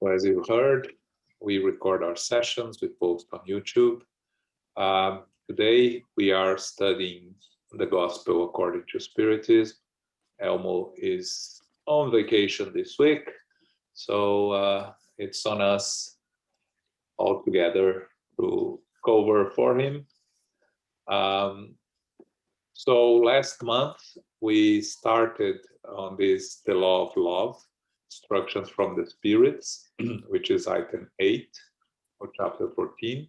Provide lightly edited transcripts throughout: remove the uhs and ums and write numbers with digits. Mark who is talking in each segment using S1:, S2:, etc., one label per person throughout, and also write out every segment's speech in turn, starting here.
S1: So as you heard, we record our sessions, we post on YouTube. Today we are studying the Gospel according to Spiritism. Elmo is on vacation this week, so it's on us all together to cover for him. So last month we started on this, the law of love, instructions from the spirits, which is item 8 of chapter 14.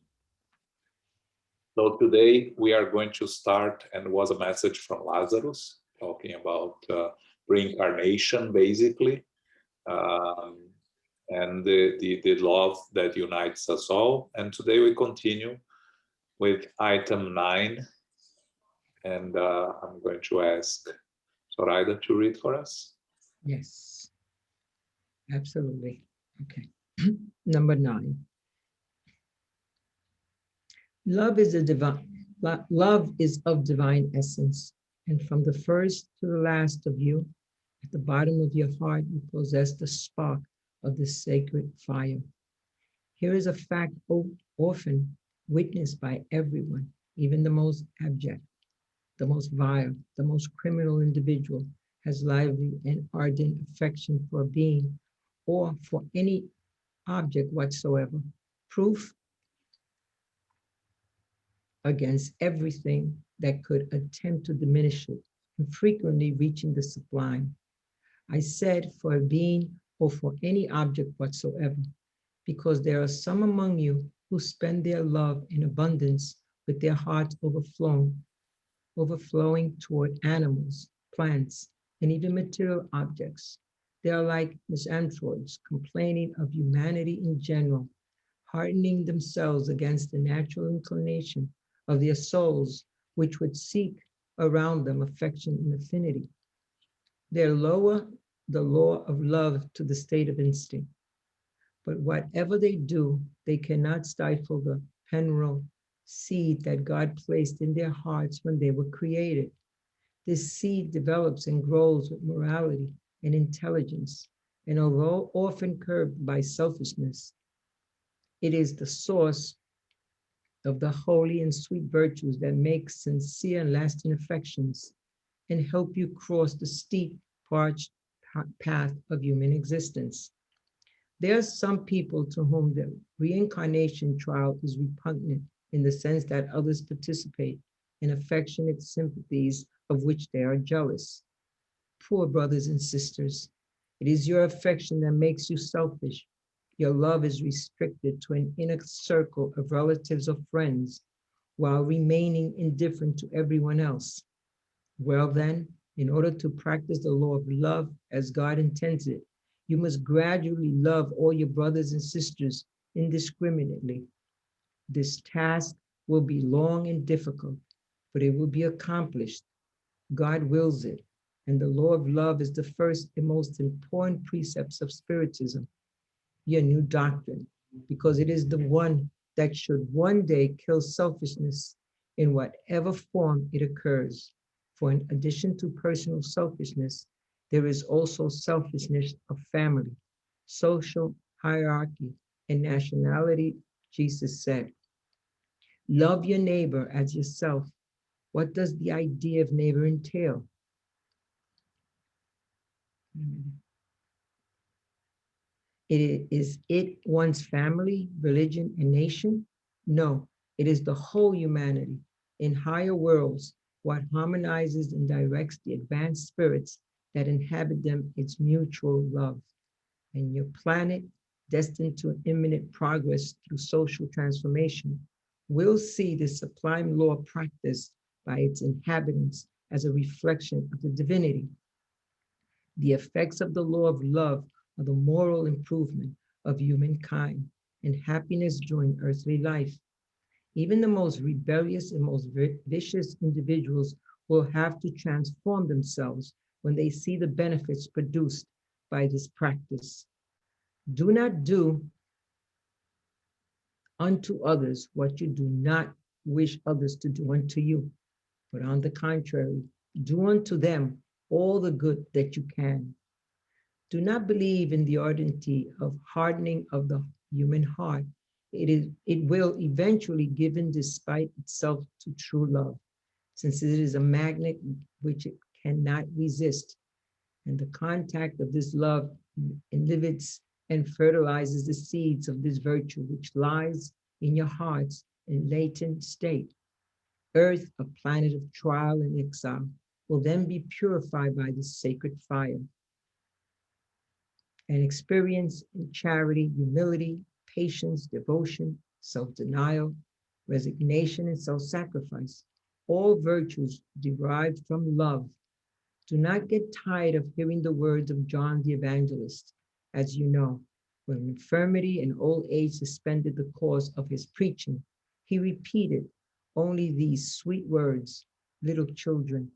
S1: So today we are going to start, and was a message from Lazarus talking about reincarnation, basically, and the love that unites us all. And today we continue with item 9, and I'm going to ask Zoraida to read for us.
S2: Yes, absolutely. Okay. Number 9. Love is of divine essence, and from the first to the last of you, at the bottom of your heart, you possess the spark of the sacred fire. Here is a fact often witnessed by everyone, even the most abject, the most vile, the most criminal individual has lively and ardent affection for a being or for any object whatsoever. Proof against everything that could attempt to diminish it, and frequently reaching the sublime. I said for a being or for any object whatsoever, because there are some among you who spend their love in abundance with their hearts overflowing toward animals, plants, and even material objects. They are like misanthropes, complaining of humanity in general, hardening themselves against the natural inclination of their souls, which would seek around them affection and affinity. They lower the law of love to the state of instinct. But whatever they do, they cannot stifle the penral seed that God placed in their hearts when they were created. This seed develops and grows with morality and intelligence, and although often curbed by selfishness, it is the source of the holy and sweet virtues that make sincere and lasting affections and help you cross the steep, parched path of human existence. There are some people to whom the reincarnation trial is repugnant in the sense that others participate in affectionate sympathies of which they are jealous. Poor brothers and sisters, it is your affection that makes you selfish. Your love is restricted to an inner circle of relatives or friends while remaining indifferent to everyone else. Well, then, in order to practice the law of love as God intends it, you must gradually love all your brothers and sisters indiscriminately. This task will be long and difficult, but it will be accomplished. God wills it, and the law of love is the first and most important precepts of Spiritism, your new doctrine, because it is the one that should one day kill selfishness in whatever form it occurs. For in addition to personal selfishness, there is also selfishness of family, social hierarchy, and nationality. Jesus said, love your neighbor as yourself. What does the idea of neighbor entail? Is it one's family, religion, and nation? No, it is the whole humanity. In higher worlds, what harmonizes and directs the advanced spirits that inhabit them is mutual love. And your planet, destined to imminent progress through social transformation, will see the sublime law practiced by its inhabitants as a reflection of the divinity. The effects of the law of love are the moral improvement of humankind and happiness during earthly life. Even the most rebellious and most vicious individuals will have to transform themselves when they see the benefits produced by this practice. Do not do unto others what you do not wish others to do unto you, but on the contrary, do unto them all the good that you can. Do not believe in the ardentity of hardening of the human heart. It will eventually give in despite itself to true love, since it is a magnet which it cannot resist. And the contact of this love inhibits and fertilizes the seeds of this virtue which lies in your hearts in latent state. Earth, a planet of trial and exile, will then be purified by this sacred fire and experience in charity, humility, patience, devotion, self-denial, resignation, and self-sacrifice, all virtues derived from love. Do not get tired of hearing the words of John the Evangelist. As you know, when infirmity and old age suspended the course of his preaching, he repeated only these sweet words: little children,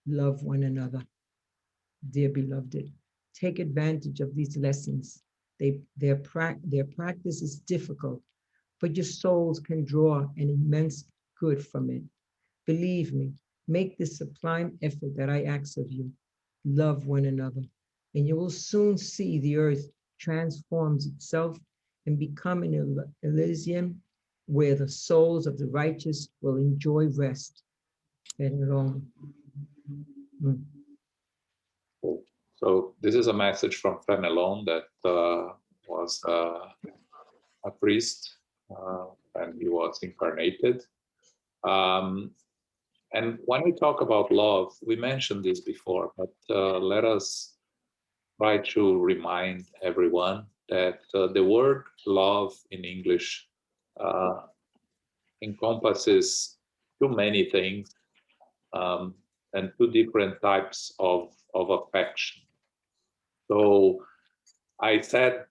S2: love one another. Dear beloved, take advantage of these lessons. Their practice is difficult, but your souls can draw an immense good from it. Believe me, make this sublime effort that I ask of you. Love one another, and you will soon see the earth transforms itself and become an Elysium where the souls of the righteous will enjoy rest. Mm.
S1: So this is a message from Fenelon that was a priest and he was incarnated. And when we talk about love, we mentioned this before, but let us try to remind everyone that the word love in English encompasses too many things and two different types of affection. So I said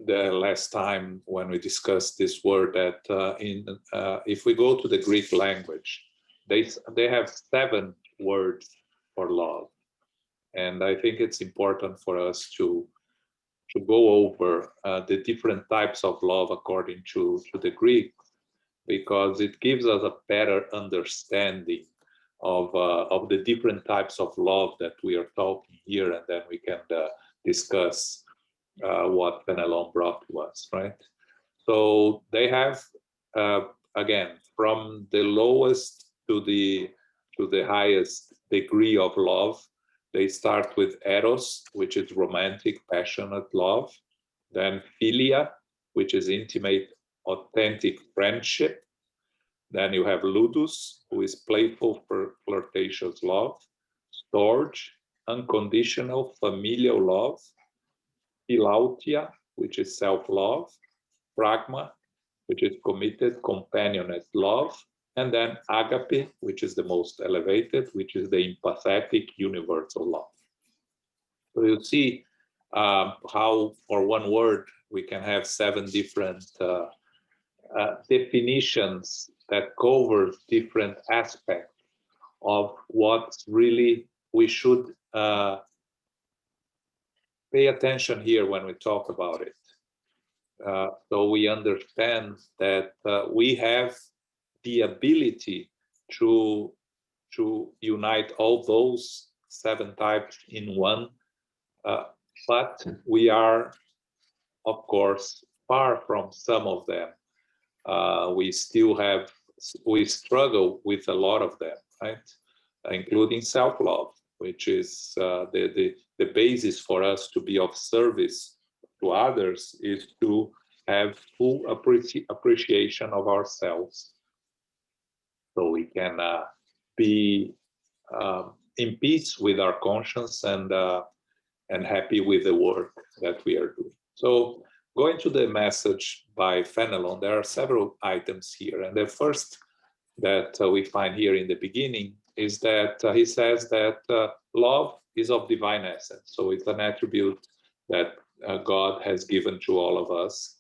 S1: the last time when we discussed this word that if we go to the Greek language, they have 7 words for love, and I think it's important for us to go over the different types of love according to the Greek, because it gives us a better understanding of the different types of love that we are talking here, and then we can discuss what Fenelon brought to us, right? So they have, again, from the lowest to the highest degree of love. They start with eros, which is romantic, passionate love. Then philia, which is intimate, authentic friendship. Then you have ludus, who is playful, flirtatious love. Storge, unconditional, familial love. Philautia, which is self-love. Pragma, which is committed, companionate love. And then agape, which is the most elevated, which is the empathetic, universal love. So you see how, for one word, we can have 7 different definitions that cover different aspects of what really we should pay attention here when we talk about it. So we understand that we have the ability to unite all those 7 types in one, but we are, of course, far from some of them. We struggle with a lot of them, right? Including self-love, which is the basis for us to be of service to others, is to have full appreciation of ourselves, so we can be in peace with our conscience and happy with the work that we are doing. So going to the message by Fenelon, there are several items here. And the first that we find here in the beginning is that he says that love is of divine essence. So it's an attribute that God has given to all of us,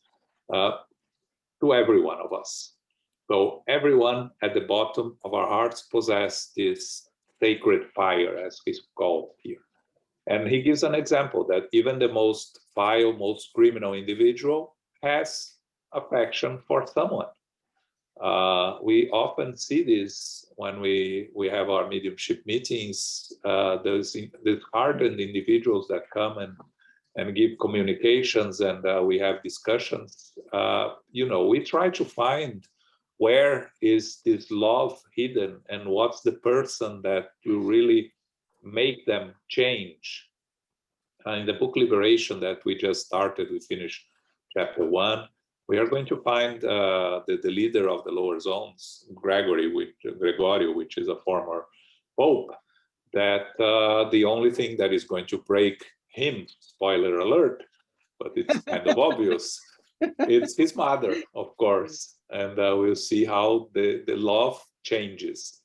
S1: to every one of us. So everyone at the bottom of our hearts possess this sacred fire, as he's called here. And he gives an example that even the most vile, most criminal individual has affection for someone. We often see this when we have our mediumship meetings. There's hardened individuals that come and give communications, and we have discussions, we try to find where is this love hidden, and what's the person that will really make them change. In the book Liberation that we just started, we finished chapter 1. We are going to find the leader of the lower zones, Gregorio, which is a former pope, that the only thing that is going to break him, spoiler alert, but it's kind of obvious, it's his mother, of course. And we'll see how the love changes.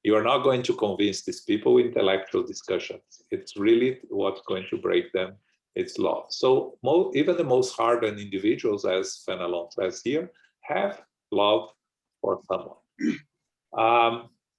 S1: You are not going to convince these people with intellectual discussions. It's really what's going to break them. It's love. So even the most hardened individuals, as Fenelon says here, have love for someone.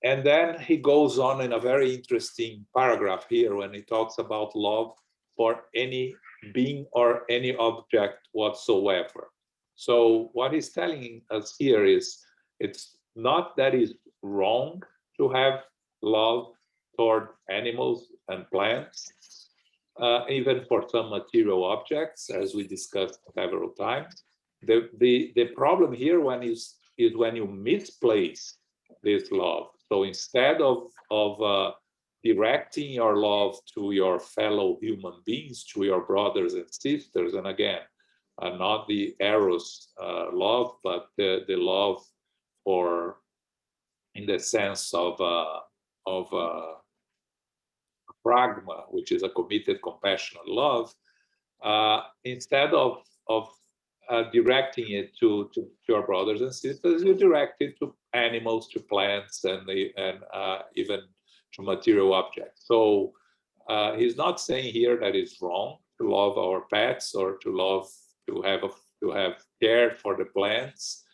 S1: And then he goes on in a very interesting paragraph here when he talks about love for any being or any object whatsoever. So what he's telling us here is, it's not that it's wrong to have love toward animals and plants, even for some material objects, as we discussed several times. The problem here is when you misplace this love. So instead of directing your love to your fellow human beings, to your brothers and sisters, and again, not the eros love, but the love for, in the sense of pragma, which is a committed, compassionate love, instead of directing it to your brothers and sisters, you direct it to animals, to plants, and even to material objects. So he's not saying here that it's wrong to love our pets or to have care for the plants.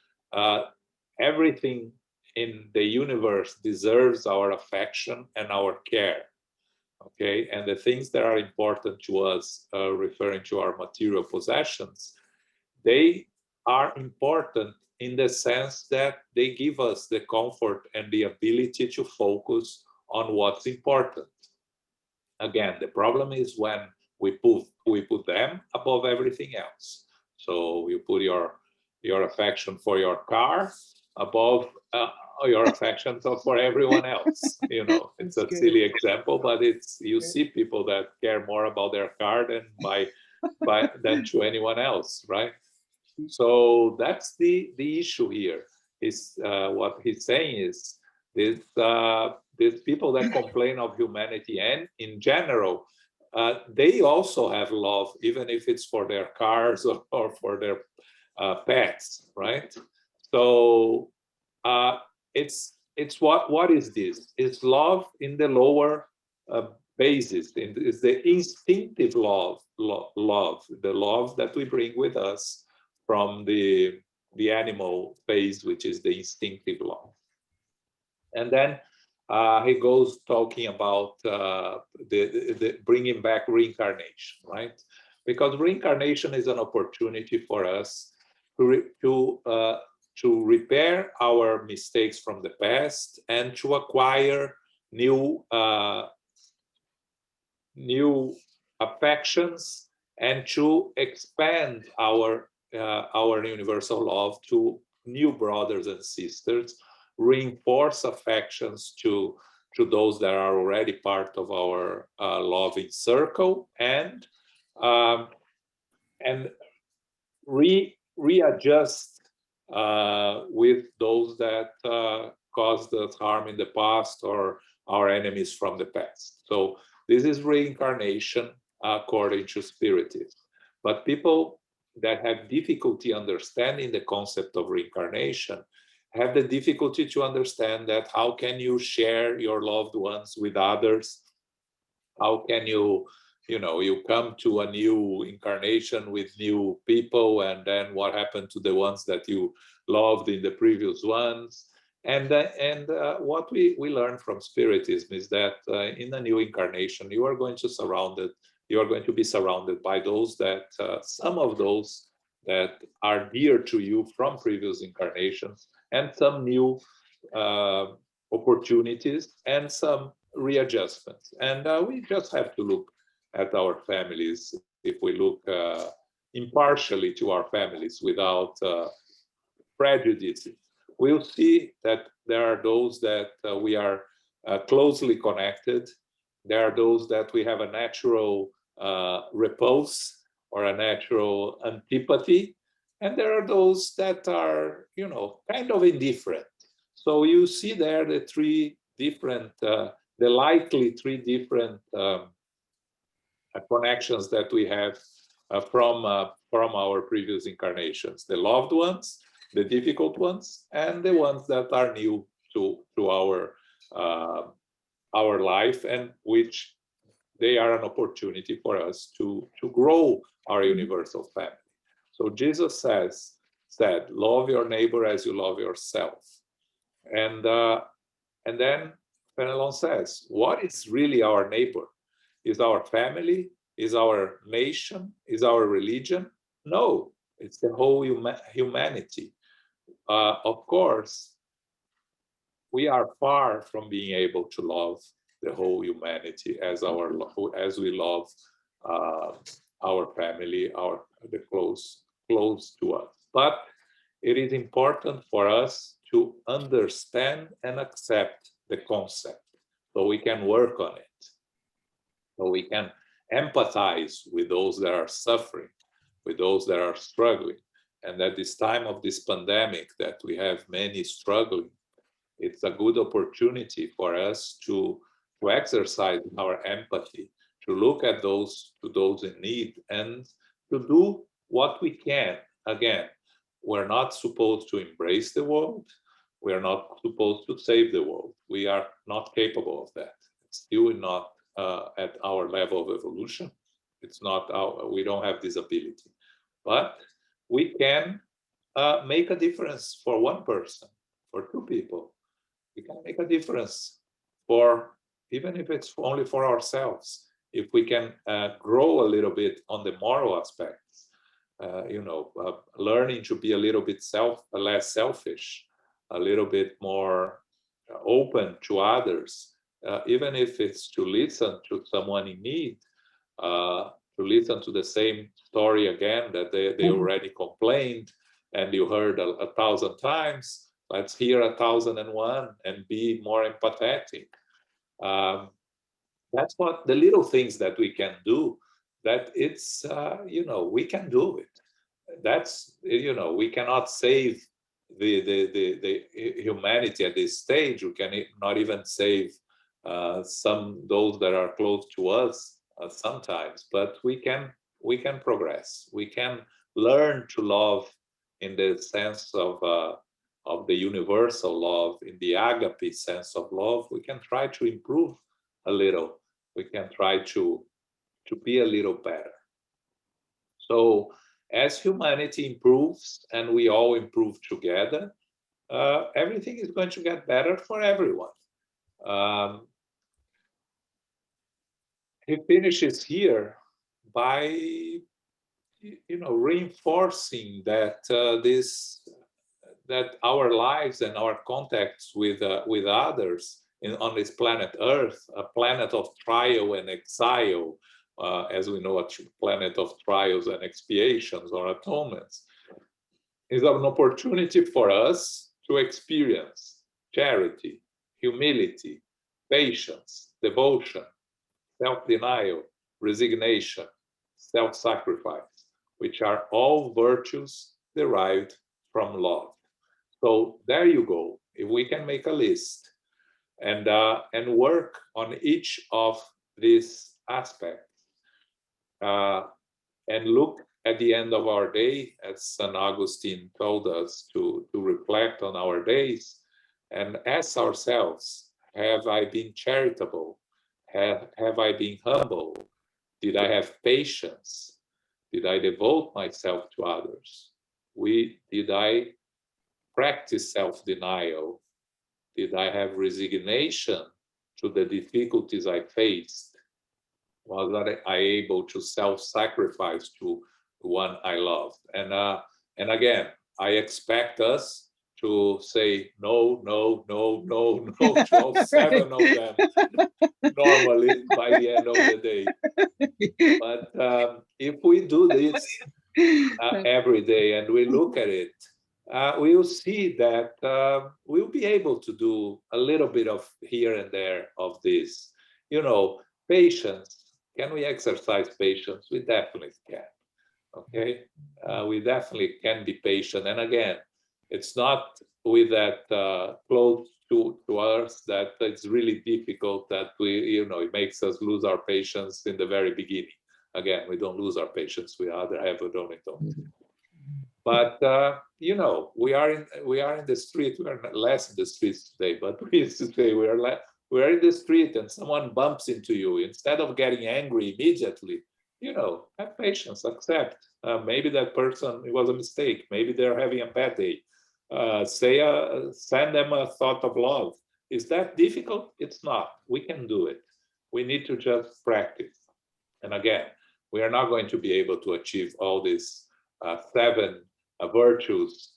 S1: Everything in the universe deserves our affection and our care. Okay, and the things that are important to us, referring to our material possessions, they are important in the sense that they give us the comfort and the ability to focus on what's important. Again, the problem is when we put them above everything else. So you put your affection for your car above your affection for everyone else. It's a silly example, but you see people that care more about their car than to anyone else, right? So that's the issue here. Is what he's saying is these people that complain of humanity, and in general, they also have love, even if it's for their cars or for their pets, right? So it's what is this? It's love in the lower basis. It's the instinctive love, the love that we bring with us from the animal phase, which is the instinctive love. And then he goes talking about the bringing back reincarnation, right? Because reincarnation is an opportunity for us to repair our mistakes from the past and to acquire new affections, and to expand our universal love to new brothers and sisters, reinforce affections to those that are already part of our loving circle, and readjust with those that caused us harm in the past, or our enemies from the past. So this is reincarnation according to Spiritism. But people that have difficulty understanding the concept of reincarnation have the difficulty to understand that how can you share your loved ones with others? How can you come to a new incarnation with new people, and then what happened to the ones that you loved in the previous ones? And what we learn from Spiritism is that in a new incarnation, you are going to be surrounded by those that, some of those that are dear to you from previous incarnations, and some new opportunities, and some readjustments. And we just have to look at our families, if we look impartially to our families without prejudices, we'll see that there are those that we are closely connected. There are those that we have a natural repulse or a natural antipathy. And there are those that are, kind of indifferent. So you see there the three different, the likely three different connections that we have from our previous incarnations: the loved ones, the difficult ones, and the ones that are new to our life, and which they are an opportunity for us to grow our universal family. So Jesus said, love your neighbor as you love yourself. And then Fenelon says, what is really our neighbor? Is our family? Is our nation? Is our religion? No, it's the whole humanity. Of course, we are far from being able to love the whole humanity as we love our family, the close to us. But it is important for us to understand and accept the concept, so we can work on it, so we can empathize with those that are suffering, with those that are struggling. And at this time of this pandemic that we have many struggling, it's a good opportunity for us to exercise our empathy, to look at those in need, and to do what we can. Again, we're not supposed to embrace the world. We are not supposed to save the world. We are not capable of that. It's still not at our level of evolution. It's not we don't have this ability. But we can make a difference for one person, for two people. We can make a difference even if it's only for ourselves. If we can grow a little bit on the moral aspects, learning to be a little bit less selfish, a little bit more open to others, even if it's to listen to someone in need, to listen to the same story again that they already complained and you heard a 1,000 times. Let's hear 1,001 and be more empathetic. That's what the little things that we can do. That it's we can do it. That's we cannot save the humanity at this stage. We can not even save those that are close to us sometimes, but we can progress. We can learn to love in the sense of the universal love, in the agape sense of love. We can try to improve a little. We can try to be a little better. So as humanity improves and we all improve together, everything is going to get better for everyone. He finishes here by reinforcing that that our lives and our contacts with others on this planet Earth, a planet of trial and exile, as we know, a planet of trials and expiations or atonements, is an opportunity for us to experience charity, humility, patience, devotion, self-denial, resignation, self-sacrifice, which are all virtues derived from love. So there you go. If we can make a list and work on each of these aspects, and look at the end of our day, as St. Augustine told us to reflect on our days and ask ourselves, have I been charitable? Have I been humble? Did I have patience? Did I devote myself to others? Did I practice self-denial? Did I have resignation to the difficulties I faced? Was I able to self-sacrifice to one I loved? And again, I expect us to say no, no, no, no, no to all seven of them normally by the end of the day. But if we do this every day and we look at it, we'll see that we'll be able to do a little bit of here and there of this. You know, patience. Can we exercise patience? We definitely can. Okay, we definitely can be patient. And again, it's not with that close to us that it's really difficult that it makes us lose our patience in the very beginning. Again, we don't lose our patience. We either have it or we don't. But we are in the street. We are less in the streets today, but we used to say we are in the street and someone bumps into you. Instead of getting angry immediately, have patience, accept. Maybe that person, it was a mistake. Maybe they're having a bad day. Send them a thought of love. Is that difficult? It's not. We can do it. We need to just practice. And again, we are not going to be able to achieve all these 7 virtues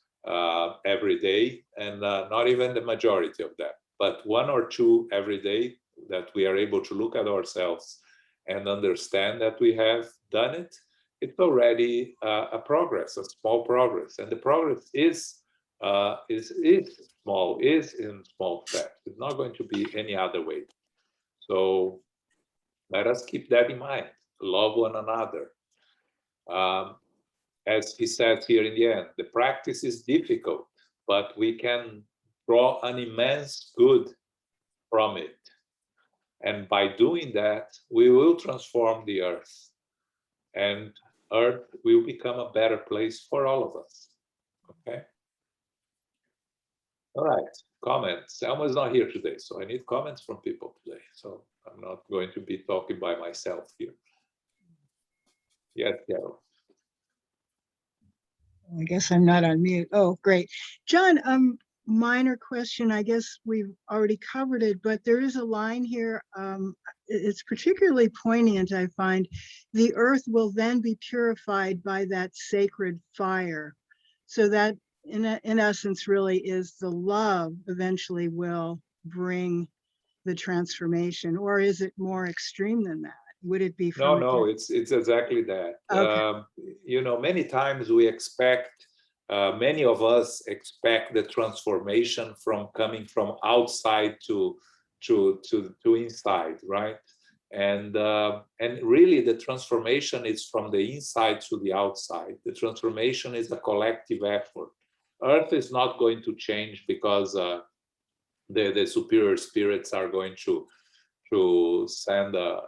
S1: every day, and not even the majority of them, but 1 or 2 every day that we are able to look at ourselves and understand that we have done it. It's already a progress, a small progress, and the progress is small, is in small steps. It's not going to be any other way. So let us keep that in mind. Love one another. As he says here in the end, the practice is difficult, but we can draw an immense good from it. And by doing that, we will transform the earth. And earth will become a better place for all of us. Okay? All right, comments. Selma is not here today, so I need comments from people today. So I'm not going to be talking by myself here. Yes, Carol.
S3: I guess I'm not on mute. Oh, great. John, minor question. I guess we've already covered it, but there is a line here. It's particularly poignant, I find. The earth will then be purified by that sacred fire. So that, in essence, really is the love eventually will bring the transformation, or is it more extreme than that? Would it be?
S1: No, it's exactly that.
S3: Okay.
S1: Many times we expect, many of us expect the transformation from coming from outside to inside, right? And really the transformation is from the inside to the outside. The transformation is a collective effort. Earth is not going to change because the superior spirits are going to send a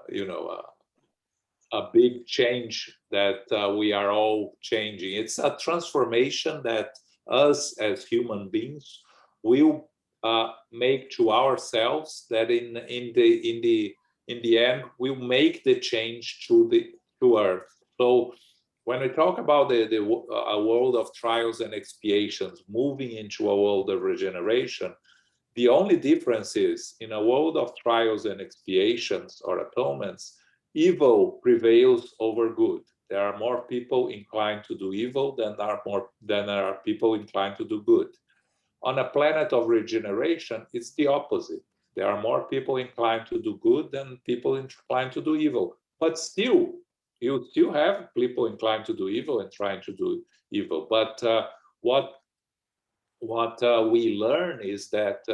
S1: big change that we are all changing. It's a transformation that us as human beings will make to ourselves, that in the end will make the change to Earth. So when we talk about a world of trials and expiations moving into a world of regeneration, the only difference is in a world of trials and expiations or atonements, evil prevails over good. There are more people inclined to do evil than there are people inclined to do good. On a planet of regeneration, it's the opposite. There are more people inclined to do good than people inclined to do evil. But still, you still have people inclined to do evil and trying to do evil. But what we learn is that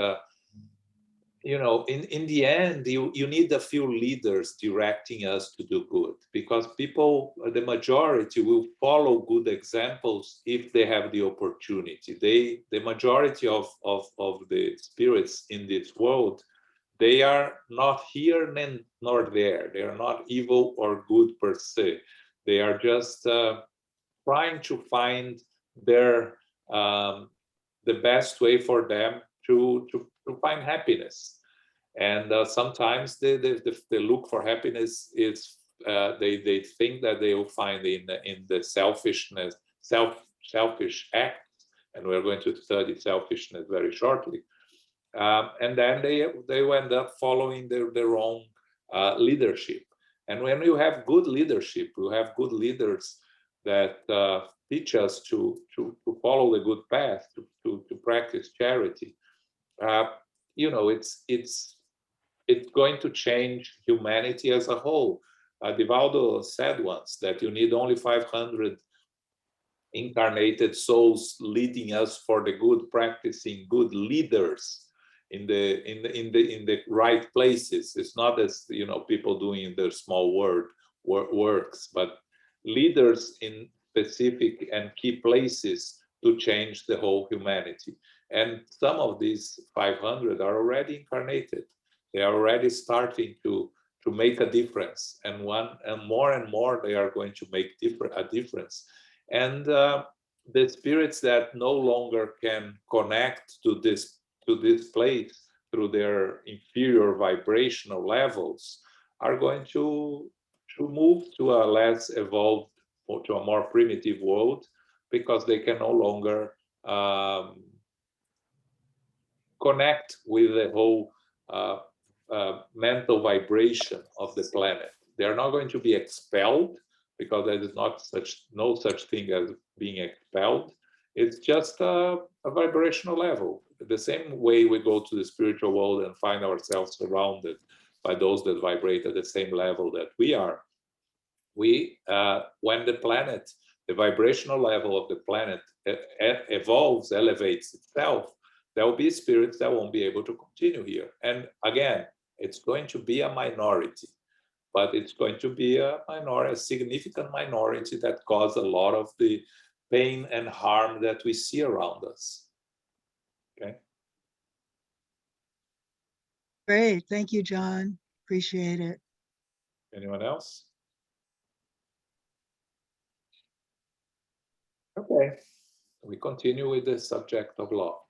S1: in the end, you need a few leaders directing us to do good, because people, the majority, will follow good examples if they have the opportunity. The majority of the spirits in this world, they are not here nor there. They are not evil or good per se. They are just trying to find the best way for them to find happiness. And sometimes they look for happiness is they think that they will find in the selfish acts, and we're going to study selfishness very shortly. And then they end up following their own leadership. And when you have good leadership, you have good leaders, that teach us to follow the good path, to practice charity. Uh, it's going to change humanity as a whole. Divaldo said once that you need only 500 incarnated souls leading us for the good, practicing good leaders in the right places. It's not as people doing their small works, but leaders in specific and key places to change the whole humanity. And some of these 500 are already incarnated. They are already starting to make a difference, and more they are going to make a difference. And the spirits that no longer can connect to this place through their inferior vibrational levels are going to move to a less evolved or to a more primitive world, because they can no longer connect with the whole mental vibration of the planet. They are not going to be expelled, because there is no such thing as being expelled. It's just a vibrational level. The same way we go to the spiritual world and find ourselves surrounded by those that vibrate at the same level that we are. When the vibrational level of the planet evolves, elevates itself, there will be spirits that won't be able to continue here. And again, it's going to be a minority, but it's going to be a significant minority that cause a lot of the pain and harm that we see around us. Okay.
S3: Great. Thank you, John. Appreciate it.
S1: Anyone else? Okay. We continue with the subject of love.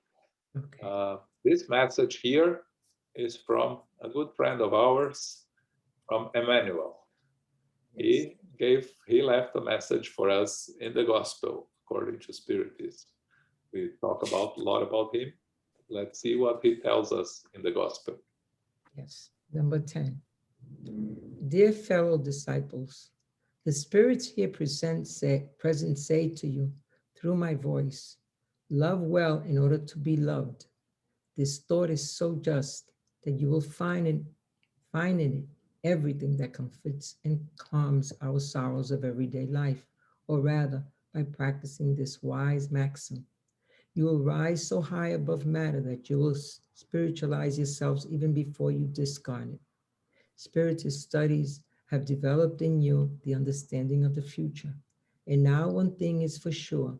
S2: Okay.
S1: This message here is from a good friend of ours, from Emmanuel. He left a message for us in the gospel according to Spiritism. We talk a lot about him. Let's see what he tells us in the gospel.
S2: Yes. Number 10. Dear fellow disciples, the spirits here present say to you through my voice, love well in order to be loved. This thought is so just that you will find in it everything that comforts and calms our sorrows of everyday life, or rather, by practicing this wise maxim, you will rise so high above matter that you will spiritualize yourselves even before you discarnate. Spiritist studies have developed in you the understanding of the future. And now one thing is for sure,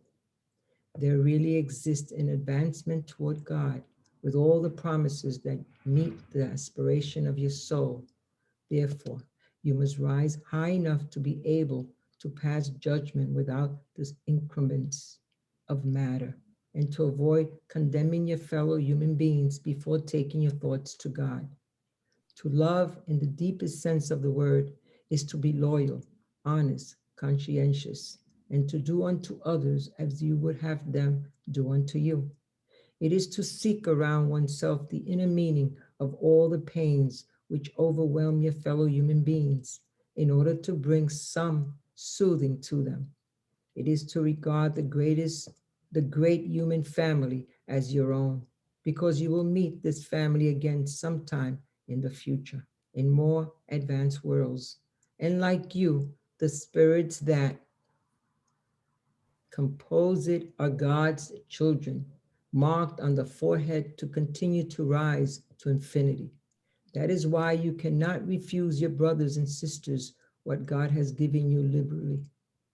S2: there really exists an advancement toward God with all the promises that meet the aspiration of your soul. Therefore, you must rise high enough to be able to pass judgment without the increments of matter, and to avoid condemning your fellow human beings before taking your thoughts to God. To love, in the deepest sense of the word, is to be loyal, honest, conscientious, and to do unto others as you would have them do unto you. It is to seek around oneself the inner meaning of all the pains which overwhelm your fellow human beings in order to bring some soothing to them. It is to regard the great human family as your own, because you will meet this family again sometime in the future, in more advanced worlds. And like you, the spirits that compose it are God's children, marked on the forehead to continue to rise to infinity. That is why you cannot refuse your brothers and sisters what God has given you liberally,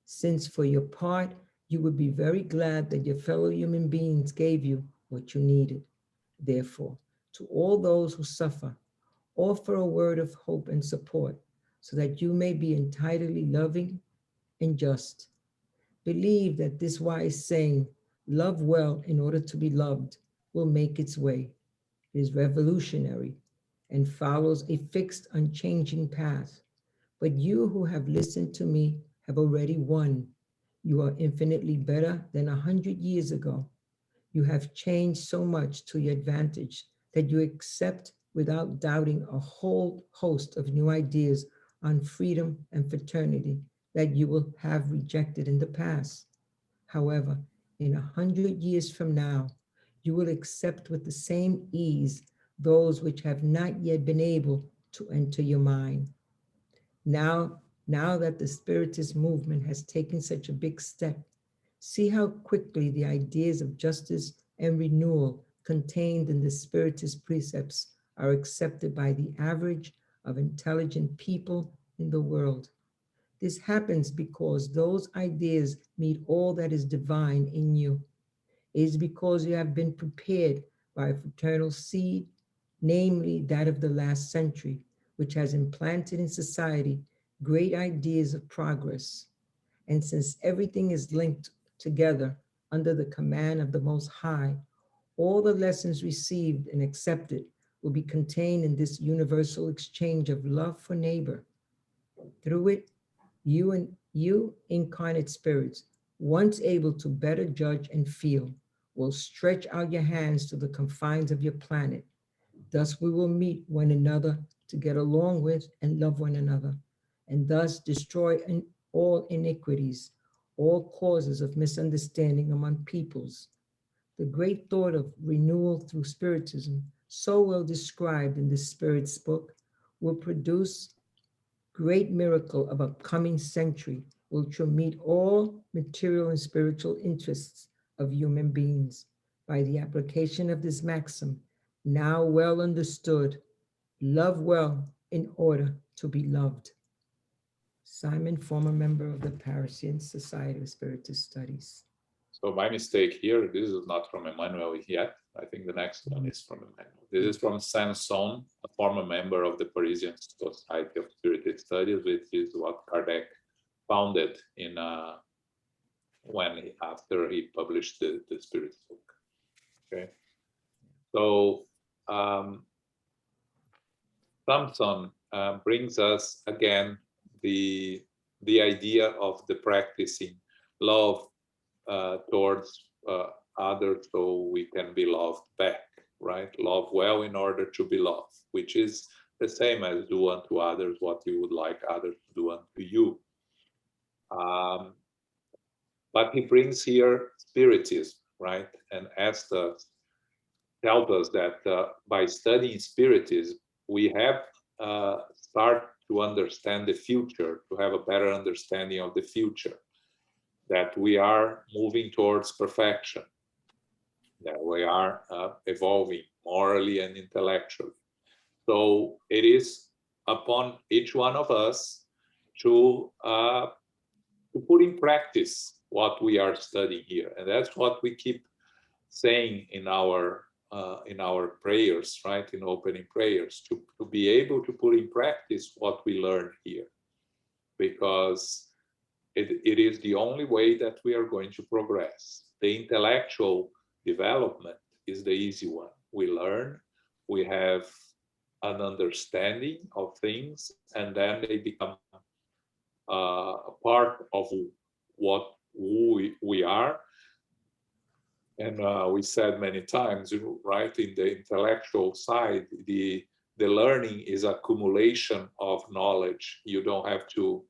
S2: since for your part, you would be very glad that your fellow human beings gave you what you needed. Therefore, to all those who suffer, offer a word of hope and support so that you may be entirely loving and just. Believe that this wise saying, love well in order to be loved, will make its way. It is revolutionary and follows a fixed, unchanging path. But you who have listened to me have already won. You are infinitely better than 100 years ago. You have changed so much to your advantage that you accept without doubting a whole host of new ideas on freedom and fraternity that you will have rejected in the past. However, in 100 years from now, you will accept with the same ease those which have not yet been able to enter your mind. Now that the Spiritist movement has taken such a big step, see how quickly the ideas of justice and renewal contained in the Spiritist precepts are accepted by the average of intelligent people in the world. This happens because those ideas meet all that is divine in you. It is because you have been prepared by a fraternal seed, namely that of the last century, which has implanted in society great ideas of progress. And since everything is linked together under the command of the Most High, all the lessons received and accepted will be contained in this universal exchange of love for neighbor. Through it, you incarnate spirits, once able to better judge and feel, will stretch out your hands to the confines of your planet. Thus we will meet one another to get along with and love one another, and thus destroy all iniquities, all causes of misunderstanding among peoples. The great thought of renewal through Spiritism, so well described in the Spirit's book, will produce great miracle of a coming century, which will meet all material and spiritual interests of human beings by the application of this maxim, now well understood: love well in order to be loved. Simon, former member of the Parisian Society of Spiritist Studies.
S1: So my mistake here, this is not from Emmanuel yet. I think the next one is from Emmanuel. This is from Sanson, a former member of the Parisian Society of Spiritist Studies, which is what Kardec founded in after he published the Spirit book. Okay, so Samson brings us again the idea of the practicing love towards others so we can be loved back, right? Love well in order to be loved, which is the same as do unto others what you would like others to do unto you. But he brings here Spiritism, right? And tells us that by studying Spiritism, we have start to understand the future, to have a better understanding of the future, that we are moving towards perfection, that we are evolving morally and intellectually. So it is upon each one of us to put in practice what we are studying here, and that's what we keep saying in our prayers, right? In opening prayers, to be able to put in practice what we learn here, because it is the only way that we are going to progress. The intellectual development is the easy one. We learn, we have an understanding of things, and then they become a part of who we are. And we said many times, right, in the intellectual side, the learning is accumulation of knowledge. You don't have to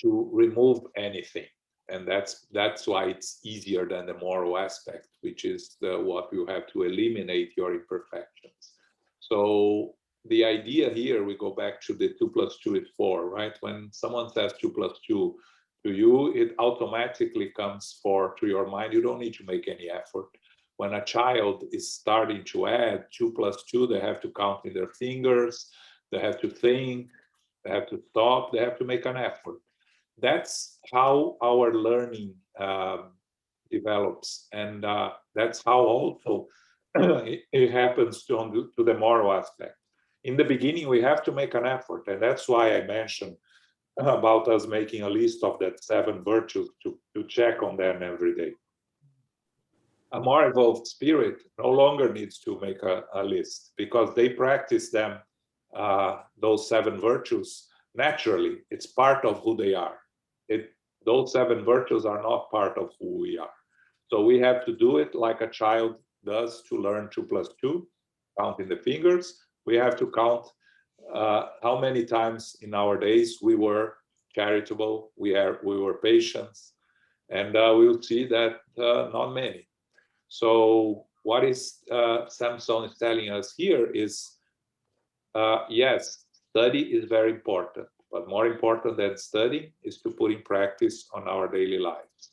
S1: remove anything, and that's why it's easier than the moral aspect, which is what you have to eliminate your imperfections. So the idea here, we go back to the 2 + 2 is 4, right? When someone says 2 + 2 to you, it automatically comes 4 to your mind. You don't need to make any effort. When a child is starting to add 2 + 2, they have to count in their fingers, they have to think, they have to stop, they have to make an effort. That's how our learning develops, and that's how also it happens to the moral aspect. In the beginning, we have to make an effort, and that's why I mentioned about us making a list of that 7 virtues to check on them every day. A more evolved spirit no longer needs to make a list, because they practice them, those 7 virtues, naturally. It's part of who they are. Those 7 virtues are not part of who we are. So we have to do it like a child does to learn 2 + 2, counting the fingers. We have to count how many times in our days we were charitable, we were patient, and we'll see that not many. So what is Samson is telling us here is, yes, study is very important, but more important than study is to put in practice on our daily lives.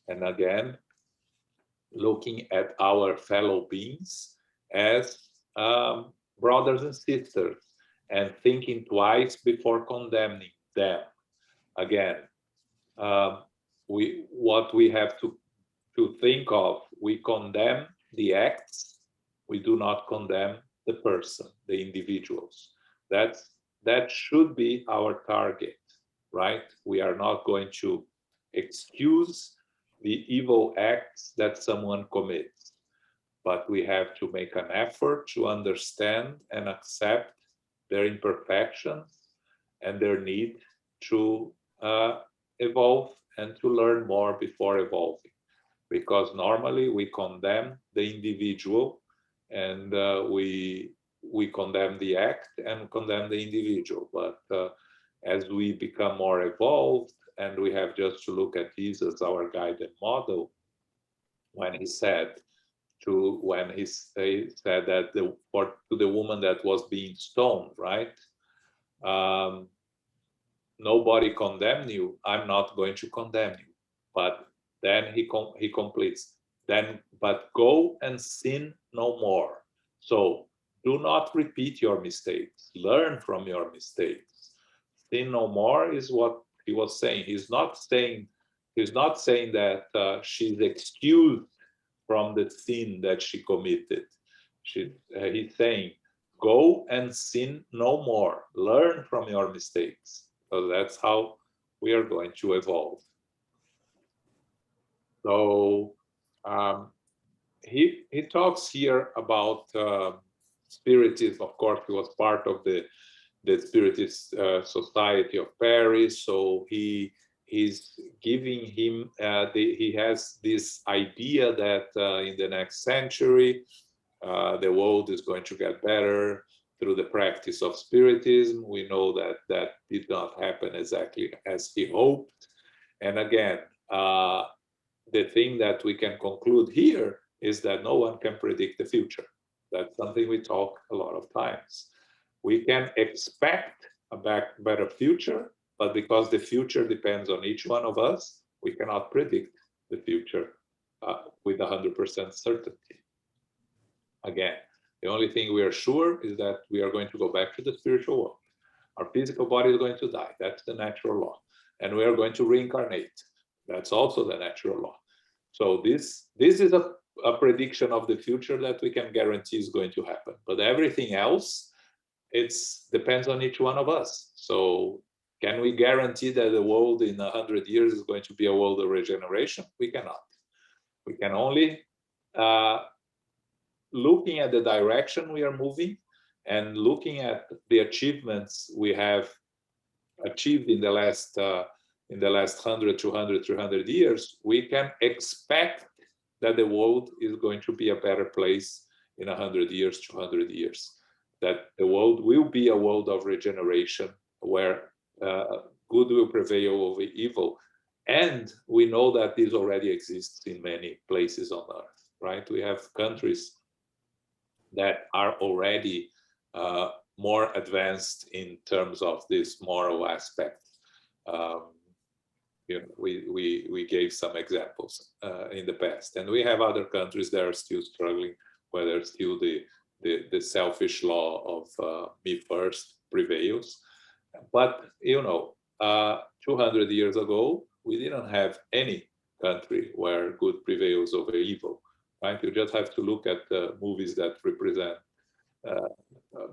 S1: And again, looking at our fellow beings as brothers and sisters, and thinking twice before condemning them. Again, what we have to think of, we condemn the acts, we do not condemn the person, the individuals. That should be our target, right? We are not going to excuse the evil acts that someone commits, but we have to make an effort to understand and accept their imperfections and their need to evolve and to learn more before evolving. Because normally we condemn the individual, and we condemn the act and condemn the individual. But as we become more evolved, and we have just to look at Jesus, our guide and model, when he said to that to the woman that was being stoned, right? Nobody condemned you. I'm not going to condemn you. But then he completes. Then, but go and sin no more. So do not repeat your mistakes. Learn from your mistakes. Sin no more is what he was saying. He's not saying that she's excused from the sin that she committed. He's saying, go and sin no more. Learn from your mistakes. So that's how we are going to evolve. So he talks here about Spiritism. Of course, he was part of the Spiritist Society of Paris. So he's giving him, he has this idea that in the next century, the world is going to get better through the practice of Spiritism. We know that did not happen exactly as he hoped. And again, the thing that we can conclude here is that no one can predict the future. That's something we talk a lot of times. We can expect a better future, but because the future depends on each one of us, we cannot predict the future with 100% certainty. Again, the only thing we are sure is that we are going to go back to the spiritual world. Our physical body is going to die. That's the natural law. And we are going to reincarnate. That's also the natural law. So this is a prediction of the future that we can guarantee is going to happen. But everything else, it depends on each one of us. So can we guarantee that the world in 100 years is going to be a world of regeneration? We cannot. We can only, looking at the direction we are moving and looking at the achievements we have achieved in the last 100, 200, 300 years, we can expect that the world is going to be a better place in 100 years, 200 years. That the world will be a world of regeneration where good will prevail over evil. And we know that this already exists in many places on earth, right? We have countries that are already more advanced in terms of this moral aspect. We gave some examples in the past, and we have other countries that are still struggling, where there's still the selfish law of me first prevails. But 200 years ago, we didn't have any country where good prevails over evil, right? You just have to look at the movies that represent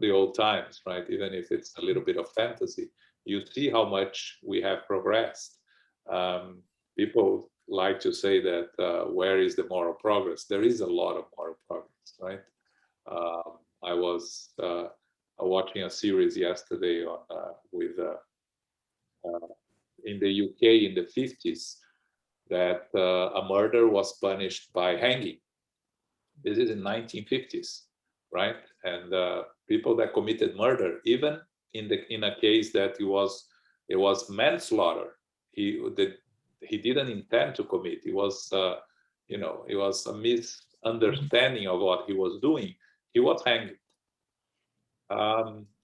S1: the old times, right? Even if it's a little bit of fantasy, you see how much we have progressed. People like to say that where is the moral progress? There is a lot of moral progress, right? I was watching a series yesterday on in the UK in the 50s that a murder was punished by hanging. This is in 1950s, right? And people that committed murder, even in a case that it It was manslaughter. He didn't intend to commit. It was, it was a misunderstanding of what he was doing. He was hanged.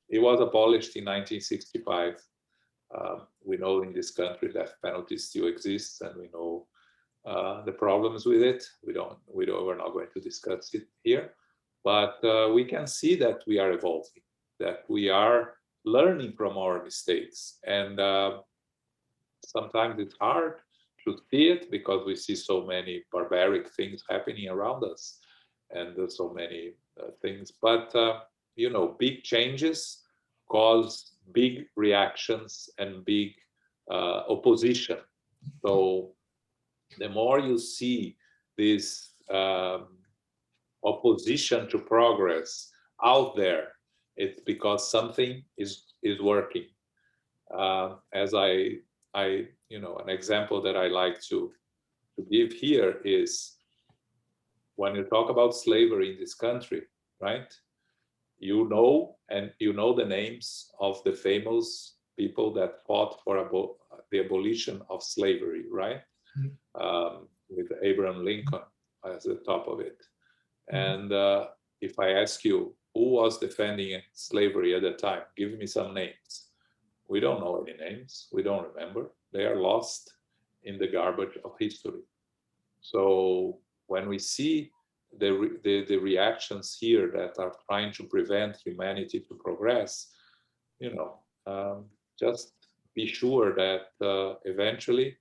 S1: It was abolished in 1965. We know in this country death penalty still exists, and we know the problems with it. We're not going to discuss it here, but we can see that we are evolving, that we are learning from our mistakes, and sometimes it's hard to see it because we see so many barbaric things happening around us, and there's so many things. But big changes cause big reactions and big opposition. So the more you see this opposition to progress out there, it's because something is working. As an example that I like to give here is when you talk about slavery in this country, right? You know the names of the famous people that fought for the abolition of slavery, right? With Abraham Lincoln as the top of it. And if I ask you who was defending slavery at the time, give me some names. We don't know any names. We don't remember. They are lost in the garbage of history. So when we see the reactions here that are trying to prevent humanity to progress, just be sure that eventually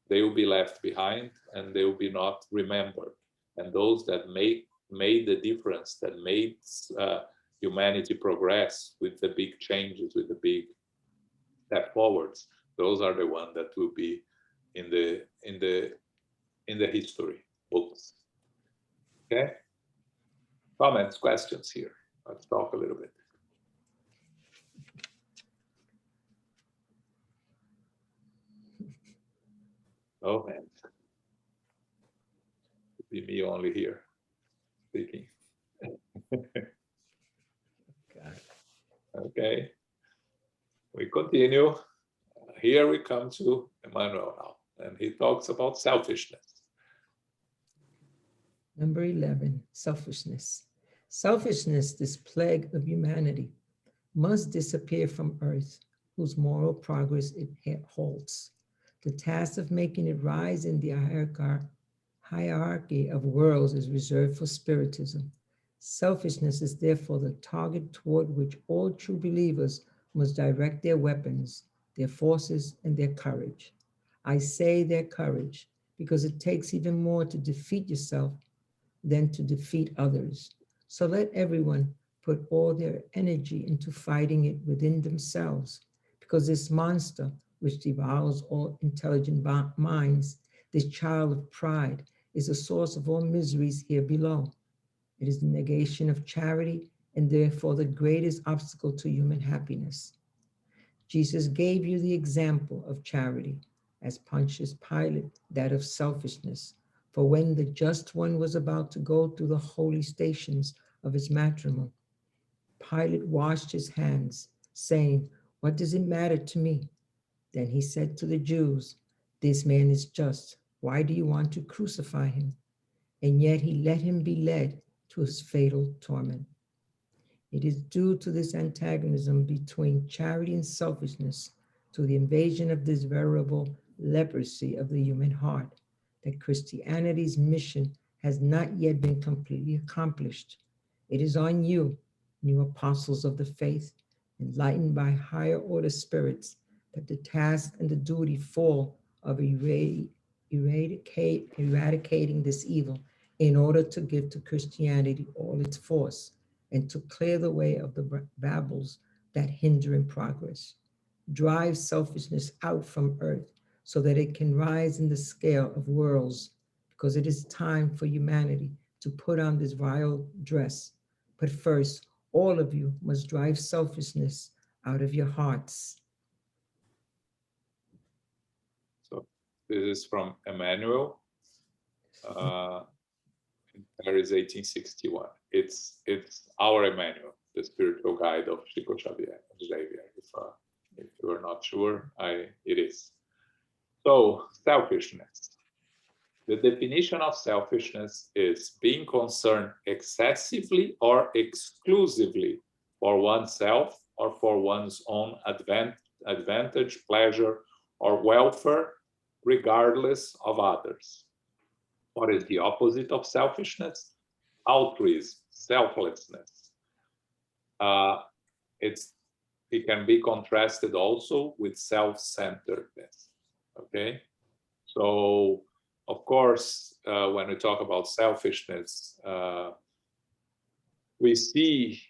S1: they will be left behind and they will be not remembered. And those that made the difference, that made humanity progress with the big changes, with the big step forwards, those are the ones that will be in the history books. Okay? Comments, questions here? Let's talk a little bit. Oh man, it'd be me only here speaking. Okay, we continue. Here we come to Emmanuel now, and he talks about selfishness.
S2: Number 11, selfishness. Selfishness, this plague of humanity, must disappear from earth, whose moral progress it halts. The task of making it rise in the hierarchy of worlds is reserved for Spiritism. Selfishness is therefore the target toward which all true believers must direct their weapons, their forces, and their courage. I say their courage because it takes even more to defeat yourself than to defeat others. So let everyone put all their energy into fighting it within themselves, because this monster, which devours all intelligent minds, this child of pride, is the source of all miseries here below. It is the negation of charity and therefore the greatest obstacle to human happiness. Jesus gave you the example of charity, as Pontius Pilate that of selfishness. For when the just one was about to go through the holy stations of his matrimony, Pilate washed his hands, saying, "What does it matter to me?" Then he said to the Jews, "This man is just. Why do you want to crucify him?" And yet he let him be led to his fatal torment. It is due to this antagonism between charity and selfishness, to the invasion of this veritable leprosy of the human heart, that Christianity's mission has not yet been completely accomplished. It is on you, new apostles of the faith, enlightened by higher order spirits, that the task and the duty fall of eradicating this evil in order to give to Christianity all its force and to clear the way of the babbles that hinder in progress. Drive selfishness out from earth so that it can rise in the scale of worlds, because it is time for humanity to put on this vile dress. But first, all of you must drive selfishness out of your hearts.
S1: So this is from Emmanuel. Paris 1861. It's our Emmanuel, the spiritual guide of Chico Xavier. If you are not sure, it is. So, selfishness. The definition of selfishness is being concerned excessively or exclusively for oneself or for one's own advantage, pleasure, or welfare, regardless of others. What is the opposite of selfishness? Altruism, selflessness. It can be contrasted also with self-centeredness. Okay, so of course, when we talk about selfishness, we see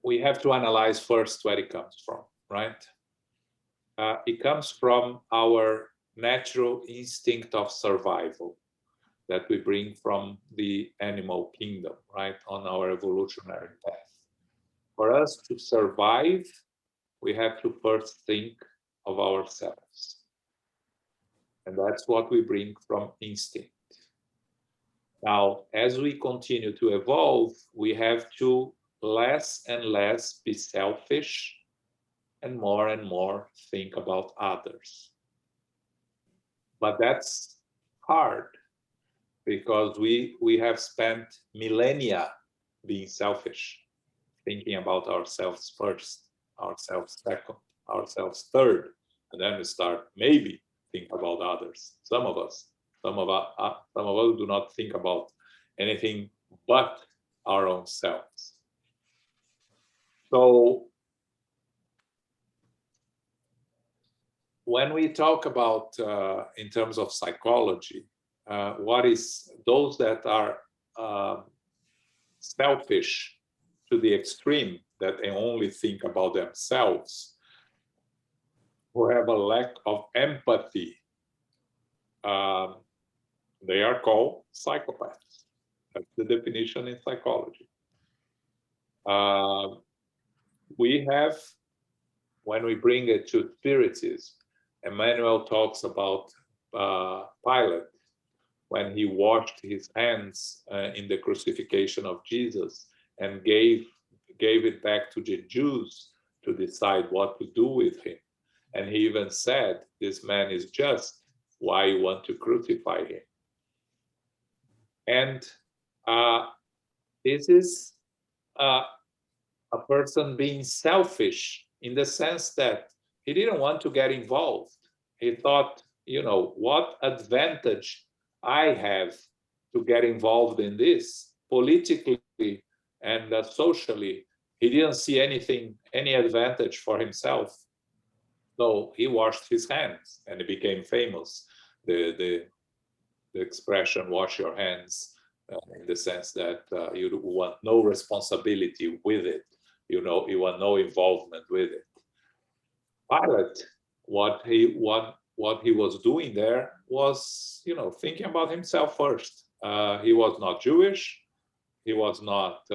S1: we have to analyze first where it comes from, right? It comes from our natural instinct of survival that we bring from the animal kingdom, right, on our evolutionary path. For us to survive, we have to first think of ourselves. And that's what we bring from instinct. Now, as we continue to evolve, we have to less and less be selfish and more think about others. But that's hard because we have spent millennia being selfish, thinking about ourselves first, ourselves second, ourselves third, and then we start maybe think about others. Some of us do not think about anything but our own selves. So when we talk about in terms of psychology, what is those that are selfish to the extreme, that they only think about themselves, who have a lack of empathy, they are called psychopaths. That's the definition in psychology. We have, when we bring it to Spiritism, Emmanuel talks about Pilate when he washed his hands in the crucifixion of Jesus and gave it back to the Jews to decide what to do with him. And he even said, this man is just, why you want to crucify him? And this is a person being selfish in the sense that he didn't want to get involved. He thought, what advantage I have to get involved in this politically and socially. He didn't see any advantage for himself. So he washed his hands and he became famous. The expression "wash your hands" in the sense that you want no responsibility with it. You want no involvement with it. Pilate, what he was doing there was, thinking about himself first. He was not Jewish. He was not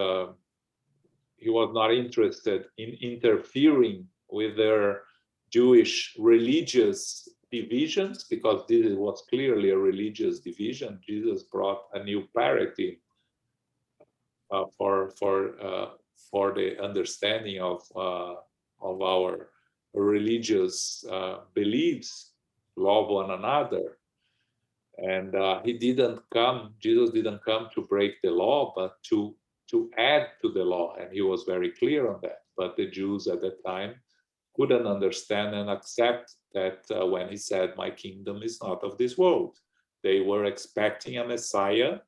S1: interested in interfering with their Jewish religious divisions, because this was clearly a religious division. Jesus brought a new paradigm for the understanding of our religious beliefs, love one another. And Jesus didn't come to break the law, but to add to the law. And he was very clear on that. But the Jews at that time couldn't understand and accept that when he said, my kingdom is not of this world. They were expecting a Messiah,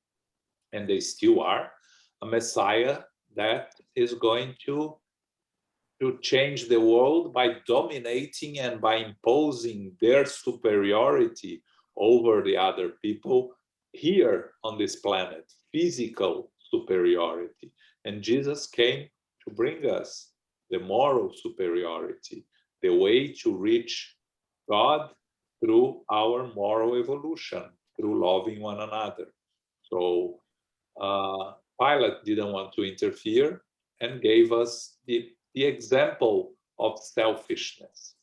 S1: and they still are, a Messiah that is going to change the world by dominating and by imposing their superiority over the other people here on this planet, physical superiority. And Jesus came to bring us the moral superiority, the way to reach God through our moral evolution, through loving one another. So Pilate didn't want to interfere and gave us the example of selfishness.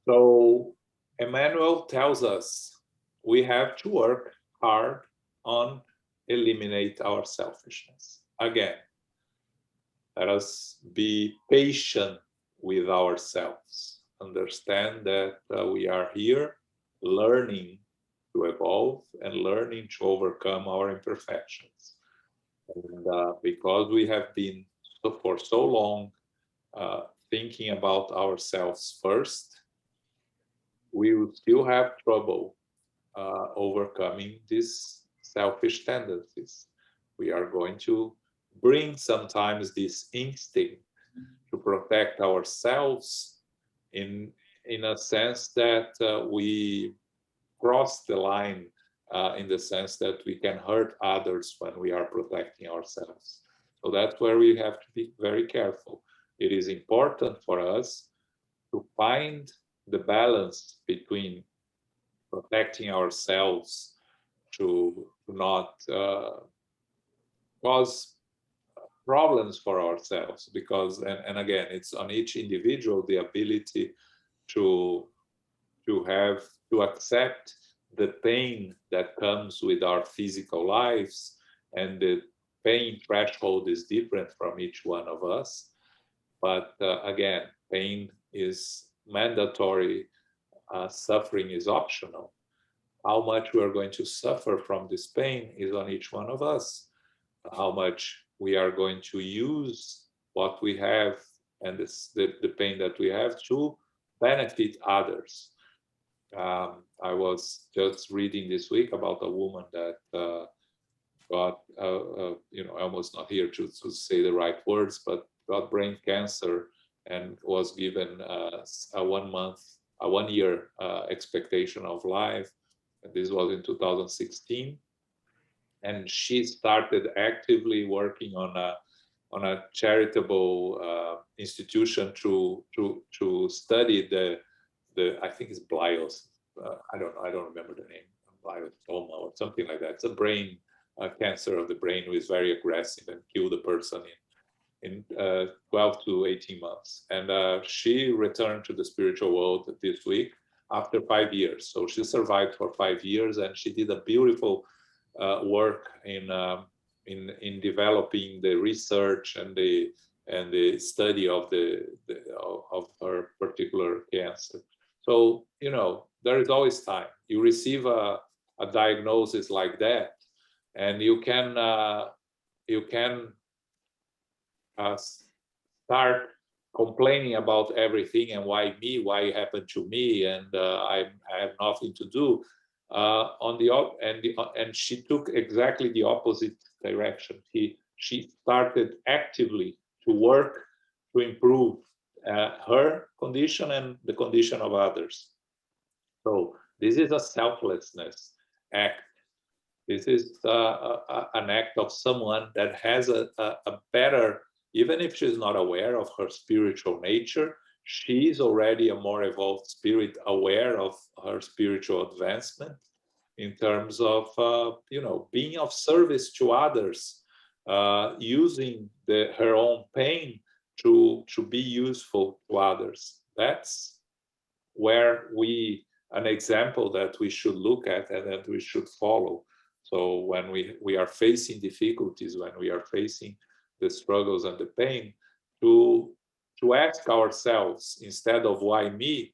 S1: So Emmanuel tells us we have to work hard on eliminate our selfishness. Again, Let us be patient with ourselves. Understand that we are here learning to evolve and learning to overcome our imperfections. And because we have been for so long thinking about ourselves first, we will still have trouble overcoming these selfish tendencies. We are going to bring sometimes this instinct to protect ourselves in a sense that we cross the line in the sense that we can hurt others when we are protecting ourselves. So that's where we have to be very careful. It is important for us to find the balance between protecting ourselves to not cause problems for ourselves, because and again, it's on each individual the ability to have to accept the pain that comes with our physical lives, and the pain threshold is different from each one of us. But again, pain is mandatory, suffering is optional. How much we are going to suffer from this pain is on each one of us. How much we are going to use what we have and the pain that we have to benefit others. I was just reading this week about a woman that got, almost not here to say the right words, but got brain cancer and was given a 1 month, a 1 year expectation of life. This was in 2016, and she started actively working on a charitable institution to study the I think it's Blios. I don't know. I don't remember the name. Glioma or something like that. It's a brain cancer of the brain, who is very aggressive and kill the person in 12 to 18 months. And she returned to the spiritual world this week after 5 years. So she survived for 5 years, and she did a beautiful work in developing the research and the study of of her particular cancer. So there is always time. You receive a diagnosis like that, and you can start complaining about everything and why me, why it happened to me, and I have nothing to do. And she took exactly the opposite direction. She started actively to work to improve her condition and the condition of others. So this is a selflessness act. This is an act of someone that has a better, even if she's not aware of her spiritual nature, she is already a more evolved spirit, aware of her spiritual advancement in terms of, being of service to others, using her own pain to be useful to others. That's where an example that we should look at and that we should follow. So when we are facing difficulties, when we are facing the struggles and the pain, to ask ourselves, instead of why me,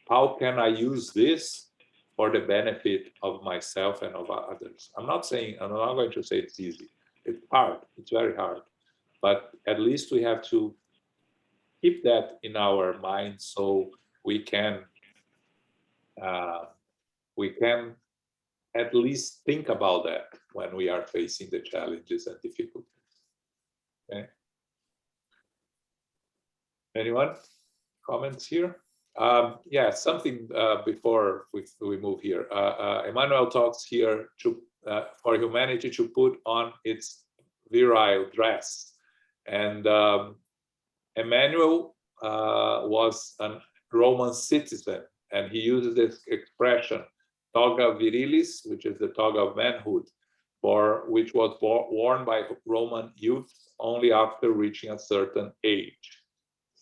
S1: how can I use this for the benefit of myself and of others? I'm not going to say it's easy. It's hard. It's very hard. But at least we have to keep that in our mind, so we can at least think about that when we are facing the challenges and difficulties. Okay. Anyone? Comments here? Yeah, something before we move here. Emmanuel talks here for humanity to put on its virile dress. And Emmanuel was a Roman citizen, and he uses this expression, toga virilis, which is the toga of manhood, which was worn by Roman youths only after reaching a certain age.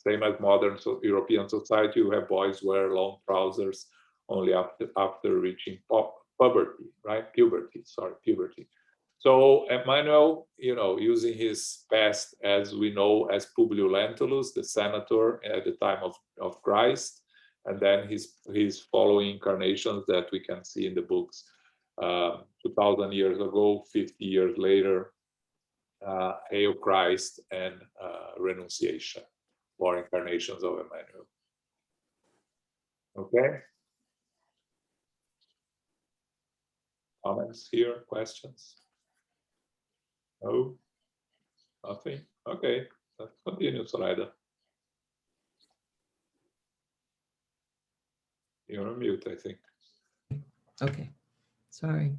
S1: Same as modern European society, you have boys wear long trousers only after reaching puberty, right? Puberty. So Emmanuel, using his past, as we know, as Publius Lentulus, the senator at the time of Christ, and then his following incarnations that we can see in the books 2,000 years ago, 50 years later, Hail Christ and Renunciation, 4 incarnations of Emmanuel. Okay. Comments here, questions? No? Nothing? Okay, let's continue, Zoraida. You're on mute, I think.
S2: Okay, sorry.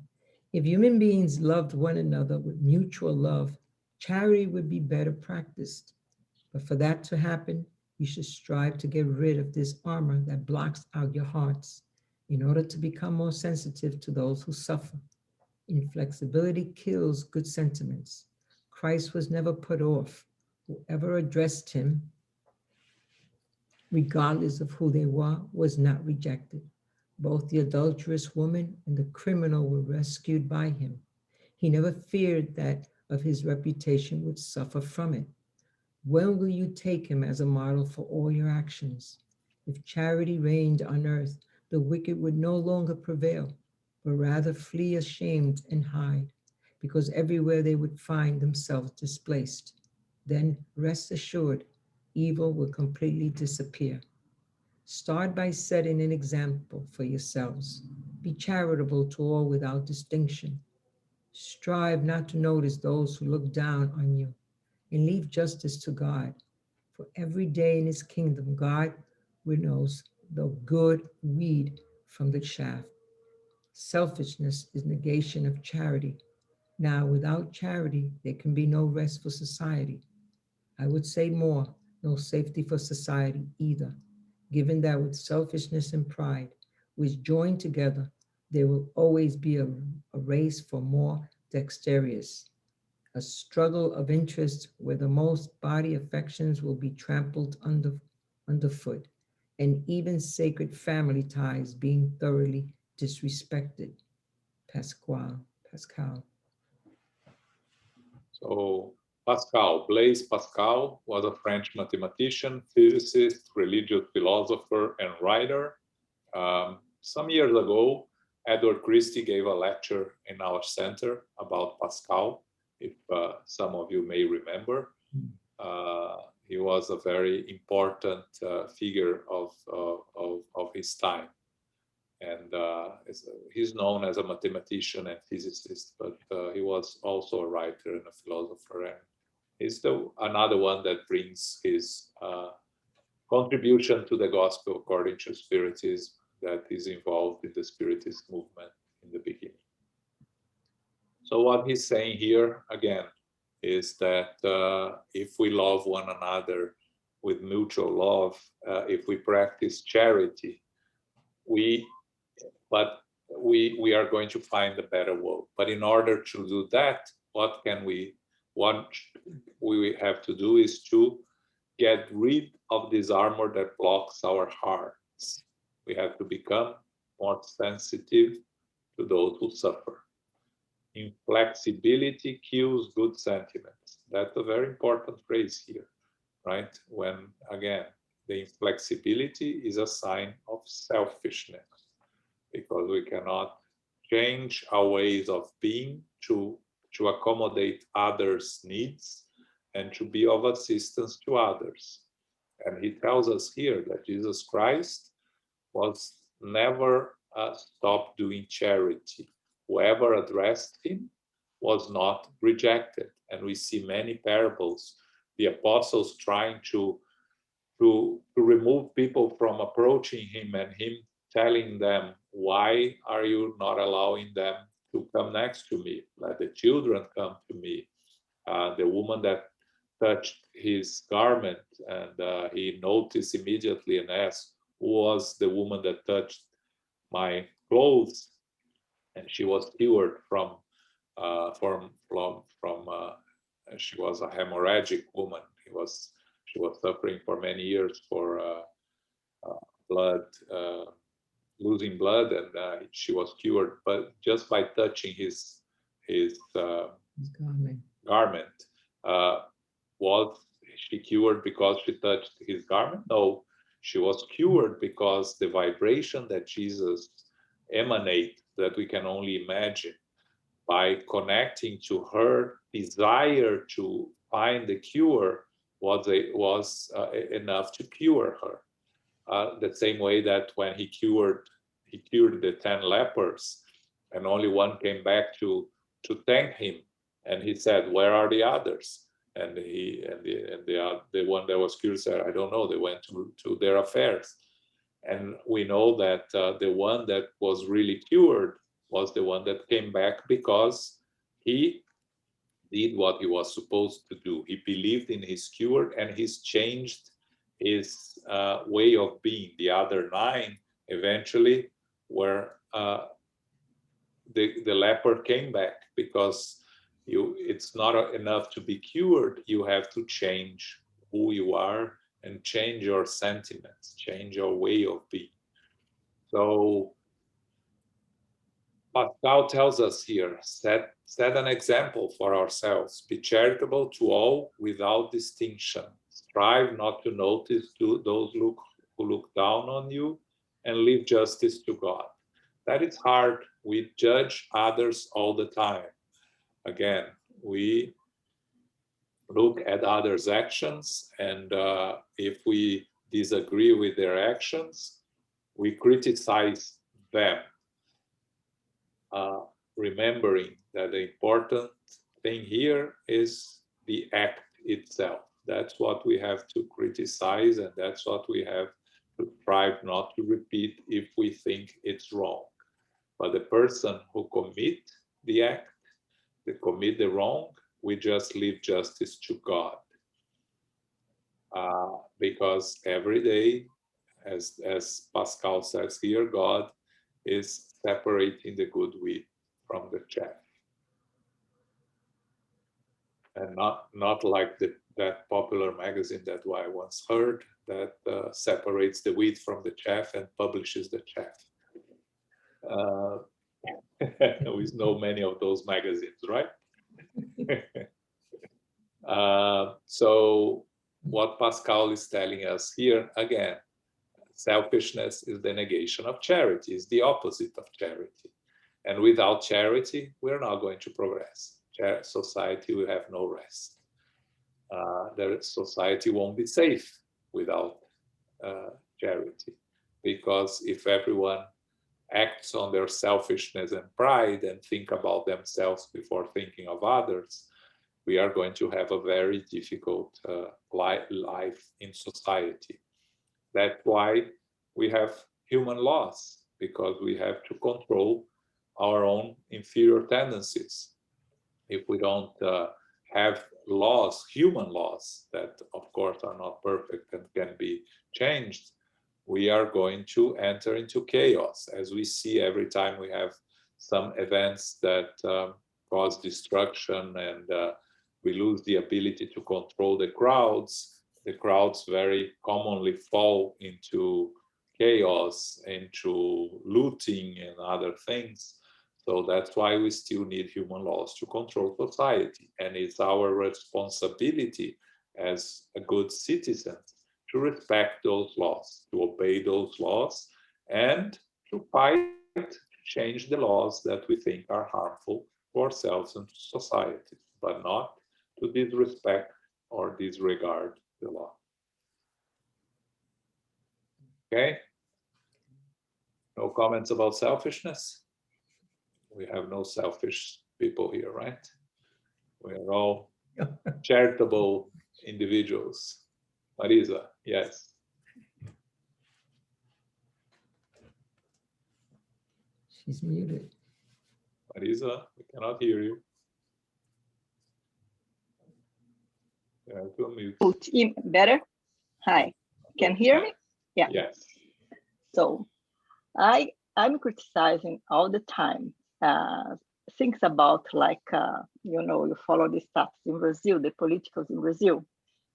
S2: If human beings loved one another with mutual love, charity would be better practiced. But for that to happen, you should strive to get rid of this armor that blocks out your hearts in order to become more sensitive to those who suffer. Inflexibility kills good sentiments. Christ was never put off. Whoever addressed him, regardless of who they were, was not rejected. Both the adulterous woman and the criminal were rescued by him. He never feared that of his reputation would suffer from it. When will you take him as a model for all your actions? If charity reigned on earth, the wicked would no longer prevail, but rather flee ashamed and hide, because everywhere they would find themselves displaced. Then rest assured, evil will completely disappear. Start by setting an example for yourselves. Be charitable to all without distinction. Strive not to notice those who look down on you, and leave justice to God. For every day in his kingdom, God winnows the good weed from the chaff. Selfishness is negation of charity. Now, without charity, there can be no rest for society. I would say more, no safety for society either, given that with selfishness and pride, which join together, there will always be a race for more dexterous, a struggle of interest where the most body affections will be trampled underfoot, and even sacred family ties being thoroughly disrespected. Pascal.
S1: So Blaise Pascal was a French mathematician, physicist, religious philosopher, and writer. Some years ago, Edward Christie gave a lecture in our center about Pascal, if some of you may remember. He was a very important figure of his time. And he's known as a mathematician and physicist, but he was also a writer and a philosopher. And he's another one that brings his contribution to the gospel according to Spiritism, that is involved in the Spiritist movement in the beginning. So what he's saying here, again, is that if we love one another with mutual love, if we practice charity, we are going to find a better world. But in order to do that, what we have to do is to get rid of this armor that blocks our hearts. We have to become more sensitive to those who suffer. Inflexibility kills good sentiments. That's a very important phrase here, right? When, again, the inflexibility is a sign of selfishness, because we cannot change our ways of being to accommodate others' needs and to be of assistance to others. And he tells us here that Jesus Christ was never stopped doing charity. Whoever addressed him was not rejected. And we see many parables, the apostles trying to remove people from approaching him, and him telling them, why are you not allowing them to come next to me? Let the children come to me. The woman that touched his garment, and he noticed immediately and asked, who was the woman that touched my clothes? And she was cured from she was a hemorrhagic woman. She was suffering for many years for losing blood, and she was cured, but just by touching his his
S2: His garment.
S1: garment. Was she cured because she touched his garment? No, she was cured because the vibration that Jesus emanates, that we can only imagine, by connecting to her desire to find the cure, was enough to cure her. The same way that when he cured the 10 lepers, and only one came back to thank him, and he said, "Where are the others?" And the one that was cured said, "I don't know. They went to their affairs." And we know that the one that was really cured was the one that came back because he did what he was supposed to do. He believed in his cure, and he's changed his way of being. The other 9 eventually were the leper came back, because it's not enough to be cured. You have to change who you are and change your sentiments, change your way of being. So Pascal tells us here, set an example for ourselves. Be charitable to all without distinction. Strive not to notice to those who look down on you, and leave justice to God. That is hard. We judge others all the time. Again, we look at others' actions, and if we disagree with their actions, we criticize them. Remembering that the important thing here is the act itself. That's what we have to criticize, and that's what we have to strive not to repeat if we think it's wrong. But the person who commit the act, they commit the wrong, we just leave justice to God. Because every day, as Pascal says here, God is separating the good wheat from the chaff. And not like that popular magazine that I once heard that separates the wheat from the chaff and publishes the chaff. We know many of those magazines, right? So what Pascal is telling us here, again, selfishness is the negation of charity, is the opposite of charity. And without charity, we're not going to progress. Society will have no rest. The society won't be safe without charity, because if everyone acts on their selfishness and pride and think about themselves before thinking of others, we are going to have a very difficult life in society. That's why we have human laws, because we have to control our own inferior tendencies. If we don't have laws, human laws, that of course are not perfect and can be changed, we are going to enter into chaos, as we see every time we have some events that cause destruction, and we lose the ability to control the crowds. The crowds very commonly fall into chaos, into looting and other things. So that's why we still need human laws to control society. And it's our responsibility as a good citizen to respect those laws, to obey those laws, and to fight to change the laws that we think are harmful to ourselves and to society, but not to disrespect or disregard the law. Okay? No comments about selfishness? We have no selfish people here, right? We are all charitable individuals. Marisa, yes.
S2: She's muted.
S1: Marisa, we cannot hear you. You have to unmute.
S4: Better? Hi, can hear me? Yeah.
S1: Yes.
S4: So I'm criticizing all the time things about like, you follow the stats in Brazil, the politicals in Brazil.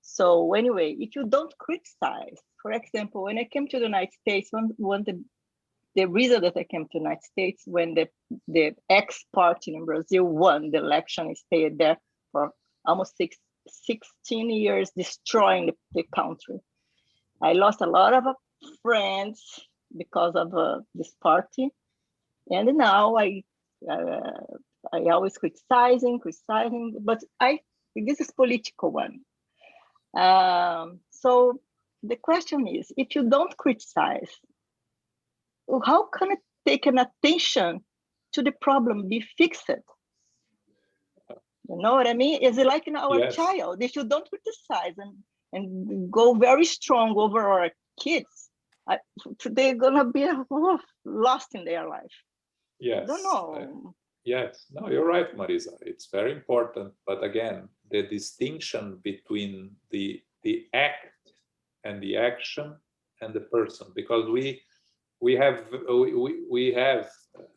S4: So anyway, if you don't criticize, for example, when I came to the United States, one of the the reason that I came to the United States, when the ex-party in Brazil won the election and stayed there for almost 16 years, destroying the country. I lost a lot of friends because of this party. And now I always criticizing, but this is political one. So the question is, if you don't criticize, how can it take an attention to the problem be fixed? You know what I mean? It's like in our
S1: Yes.
S4: child. If you don't criticize and go very strong over our kids, they're gonna be lost in their life.
S1: Yes.
S4: I don't know.
S1: Yes. No, you're right, Marisa. It's very important. But again, the distinction between the act and the action and the person, because we have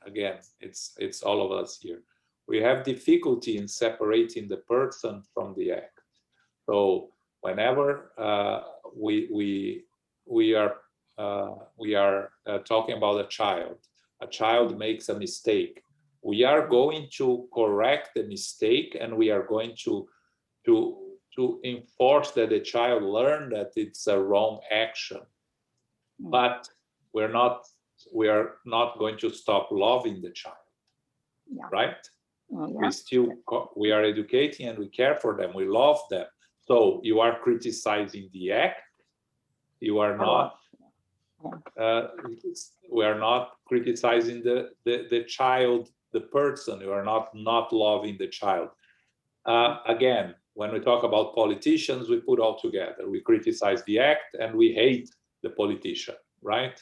S1: again, it's all of us here. We have difficulty in separating the person from the act. So whenever we are talking about a child makes a mistake, we are going to correct the mistake, and we are going to enforce that the child learn that it's a wrong action. But we are not going to stop loving the child, right? We are educating and we care for them, we love them. So you are criticizing the act, you are not we are not criticizing the child, the person. You are not loving the child. Again, when we talk about politicians, we put all together. We criticize the act and we hate the politician, right?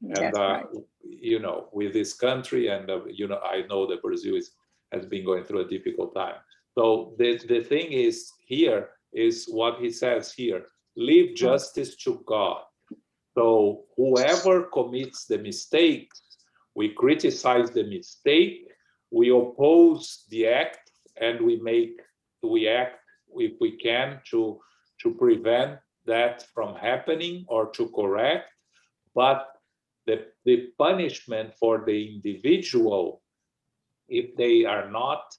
S4: That's right.
S1: You know, with this country, and you know, I know that Brazil has been going through a difficult time. So the thing is here is what he says here: leave justice to God. So whoever commits the mistakes, we criticize the mistake, we oppose the act, and we act if we can to prevent that from happening or to correct. But the punishment for the individual, if they are not,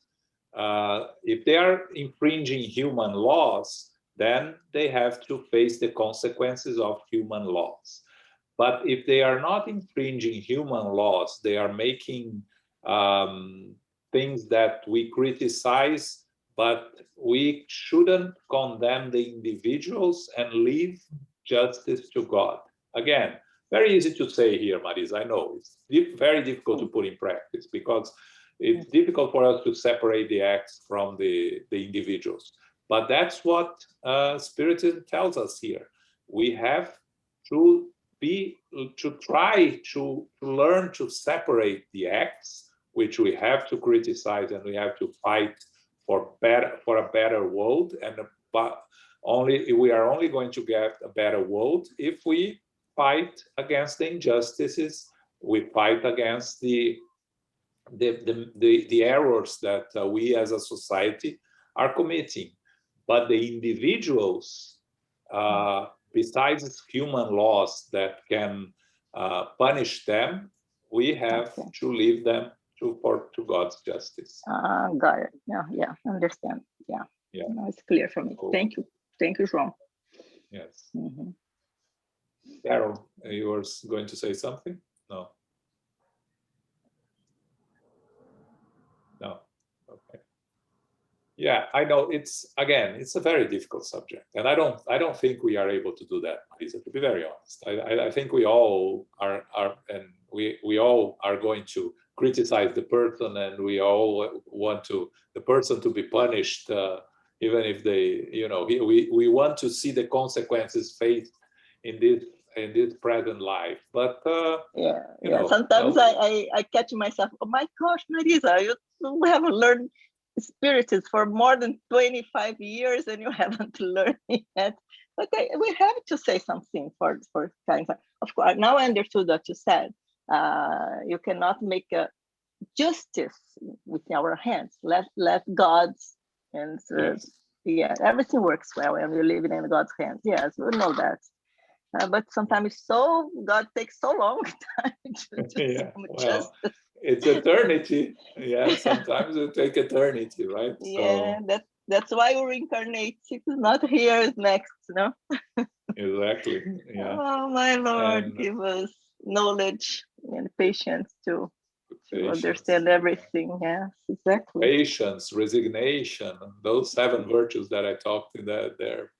S1: if they are infringing human laws, then they have to face the consequences of human laws. But if they are not infringing human laws, they are making things that we criticize, but we shouldn't condemn the individuals and leave justice to God. Again, very easy to say here, Marisa, I know. It's very difficult to put in practice, because it's difficult for us to separate the acts from the individuals. But that's what Spiritism tells us here. We have to try to learn to separate the acts, which we have to criticize and we have to fight for a better world. But we are only going to get a better world if we fight against the injustices, we fight against the errors that we as a society are committing. But the individuals, besides human laws that can punish them, we have to leave them to God's justice.
S4: Got it. Yeah, understand. Yeah. No, it's clear for me. Thank you, João.
S1: Yes. Carol, you were going to say something? No. Okay. Yeah, I know it's a very difficult subject, and I don't think we are able to do that, Marisa, to be very honest. I think we all are and we all are going to criticize the person, and we all want the person to be punished, even if they, you know, we want to see the consequences faced in this present life. But
S4: sometimes I catch myself, oh my gosh, Marisa, you have learned Spiritism for more than 25 years and you haven't learned yet. Okay, we have to say something for kind. Of course, now I understood what you said. You cannot make a justice with our hands. Let God's hands. Everything works well when we live in God's hands. Yes, we know that. But sometimes God takes so long time to do
S1: Yeah,
S4: some
S1: well,
S4: justice.
S1: it's eternity. Yeah, sometimes it take eternity, right?
S4: Yeah,
S1: So
S4: that's why we reincarnate. If it's not here, it's next, no?
S1: exactly. Yeah.
S4: Oh my Lord,
S1: And
S4: give us knowledge and patience to
S1: patience.
S4: understand everything. Yes, exactly.
S1: Patience, resignation, those 7 virtues that I talked in there,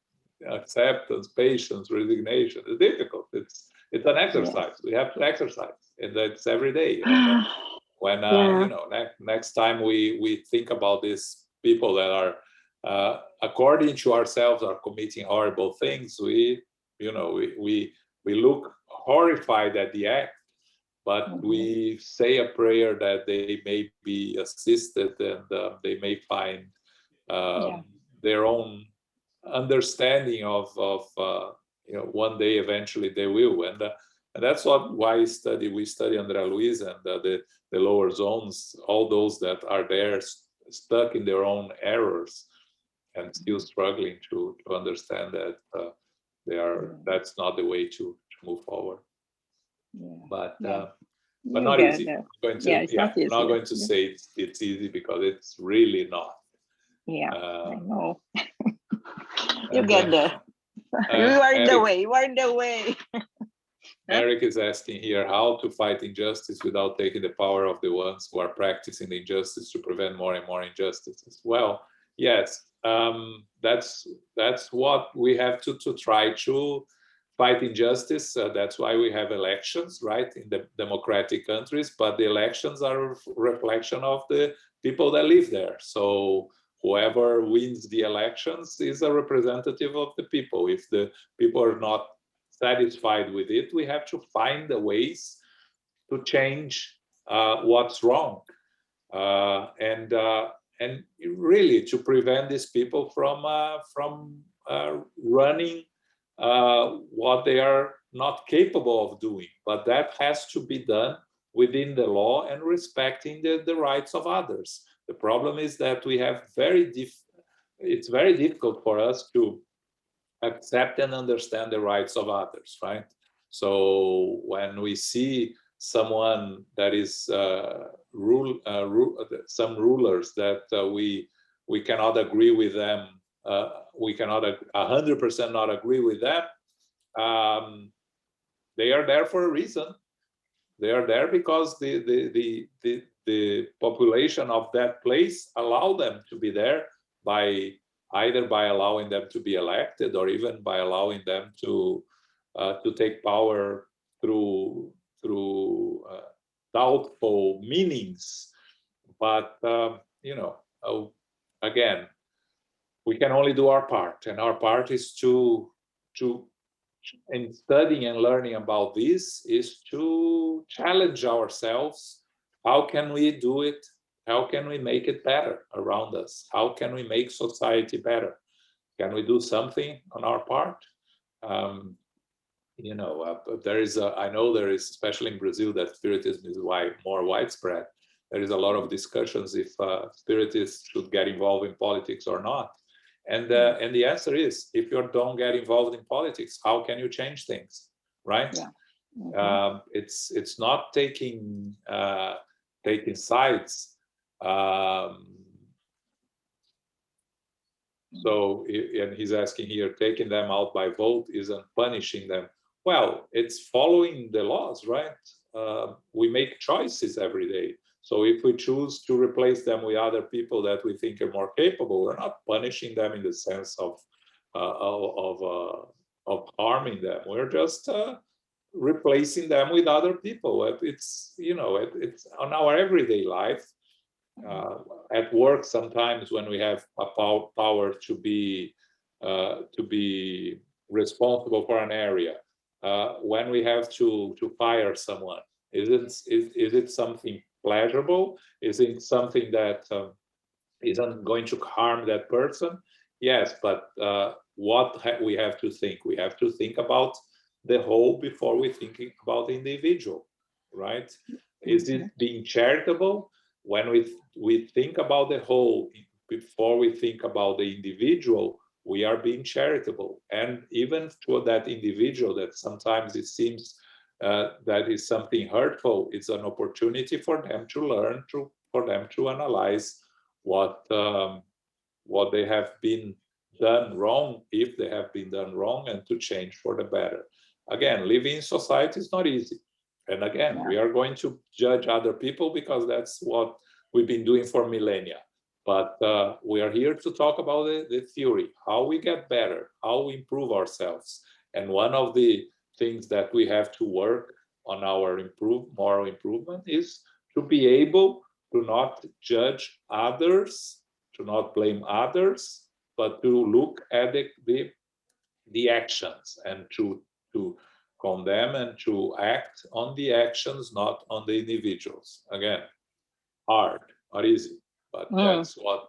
S1: acceptance, patience, resignation. It's difficult. It's an exercise. We have to exercise, and that's every day.
S4: Yeah.
S1: When
S4: Yeah.
S1: next time we think about these people that are according to ourselves are committing horrible things, we look horrified at the act, but we say a prayer that they may be assisted, and they may find their own understanding of one day eventually they will, and that's why we study Andrea Luiz and the lower zones, all those that are there stuck in their own errors and still struggling to understand that that's not the way to move forward. But not easy. I'm not going to say it's easy, because it's really not.
S4: Yeah, I know. You
S1: And,
S4: get there. You are in the way. You are in the way.
S1: Eric is asking here how to fight injustice without taking the power of the ones who are practicing the injustice to prevent more and more injustices. Well, yes, that's what we have to try to fight injustice. That's why we have elections, right, in the democratic countries. But the elections are a reflection of the people that live there. So whoever wins the elections is a representative of the people. If the people are not satisfied with it, we have to find the ways to change what's wrong, and really to prevent these people from running what they are not capable of doing. But that has to be done within the law and respecting the rights of others. The problem is that we have it's very difficult for us to accept and understand the rights of others, right? So when we see someone that is some rulers that we cannot agree with them, we cannot 100% not agree with them. They are there for a reason. They are there because the population of that place allow them to be there by either by allowing them to be elected or even by allowing them to take power through doubtful meanings. But again, we can only do our part, and our part is to in studying and learning about this is to challenge ourselves. How can we do it? How can we make it better around us? How can we make society better? Can we do something on our part? There is I know there is, especially in Brazil, that Spiritism is more widespread. There is a lot of discussions if Spiritists should get involved in politics or not. And the answer is, if you don't get involved in politics, how can you change things, right? Yeah. It's not taking sides. So, and he's asking here, taking them out by vote isn't punishing them. Well, it's following the laws, right? We make choices every day. So if we choose to replace them with other people that we think are more capable, we're not punishing them in the sense of harming them. We're just replacing them with other people. It's it's on our everyday life. At work, sometimes when we have a power to be responsible for an area, when we have to fire someone, is it something pleasurable? Is it something that isn't going to harm that person? Yes, but we have to think? We have to think about the whole before we think about the individual, right? Is it being charitable? When we think about the whole before we think about the individual, we are being charitable. And even to that individual that sometimes it seems that is something hurtful, it's an opportunity for them to learn, for them to analyze what they have been done wrong, if they have been done wrong, and to change for the better. Again, living in society is not easy. And again, we are going to judge other people because that's what we've been doing for millennia. But we are here to talk about the theory, how we get better, how we improve ourselves. And one of the things that we have to work on our moral improvement is to be able to not judge others, to not blame others, but to look at the actions and to condemn and to act on the actions, not on the individuals. Again, hard, not easy, but that's what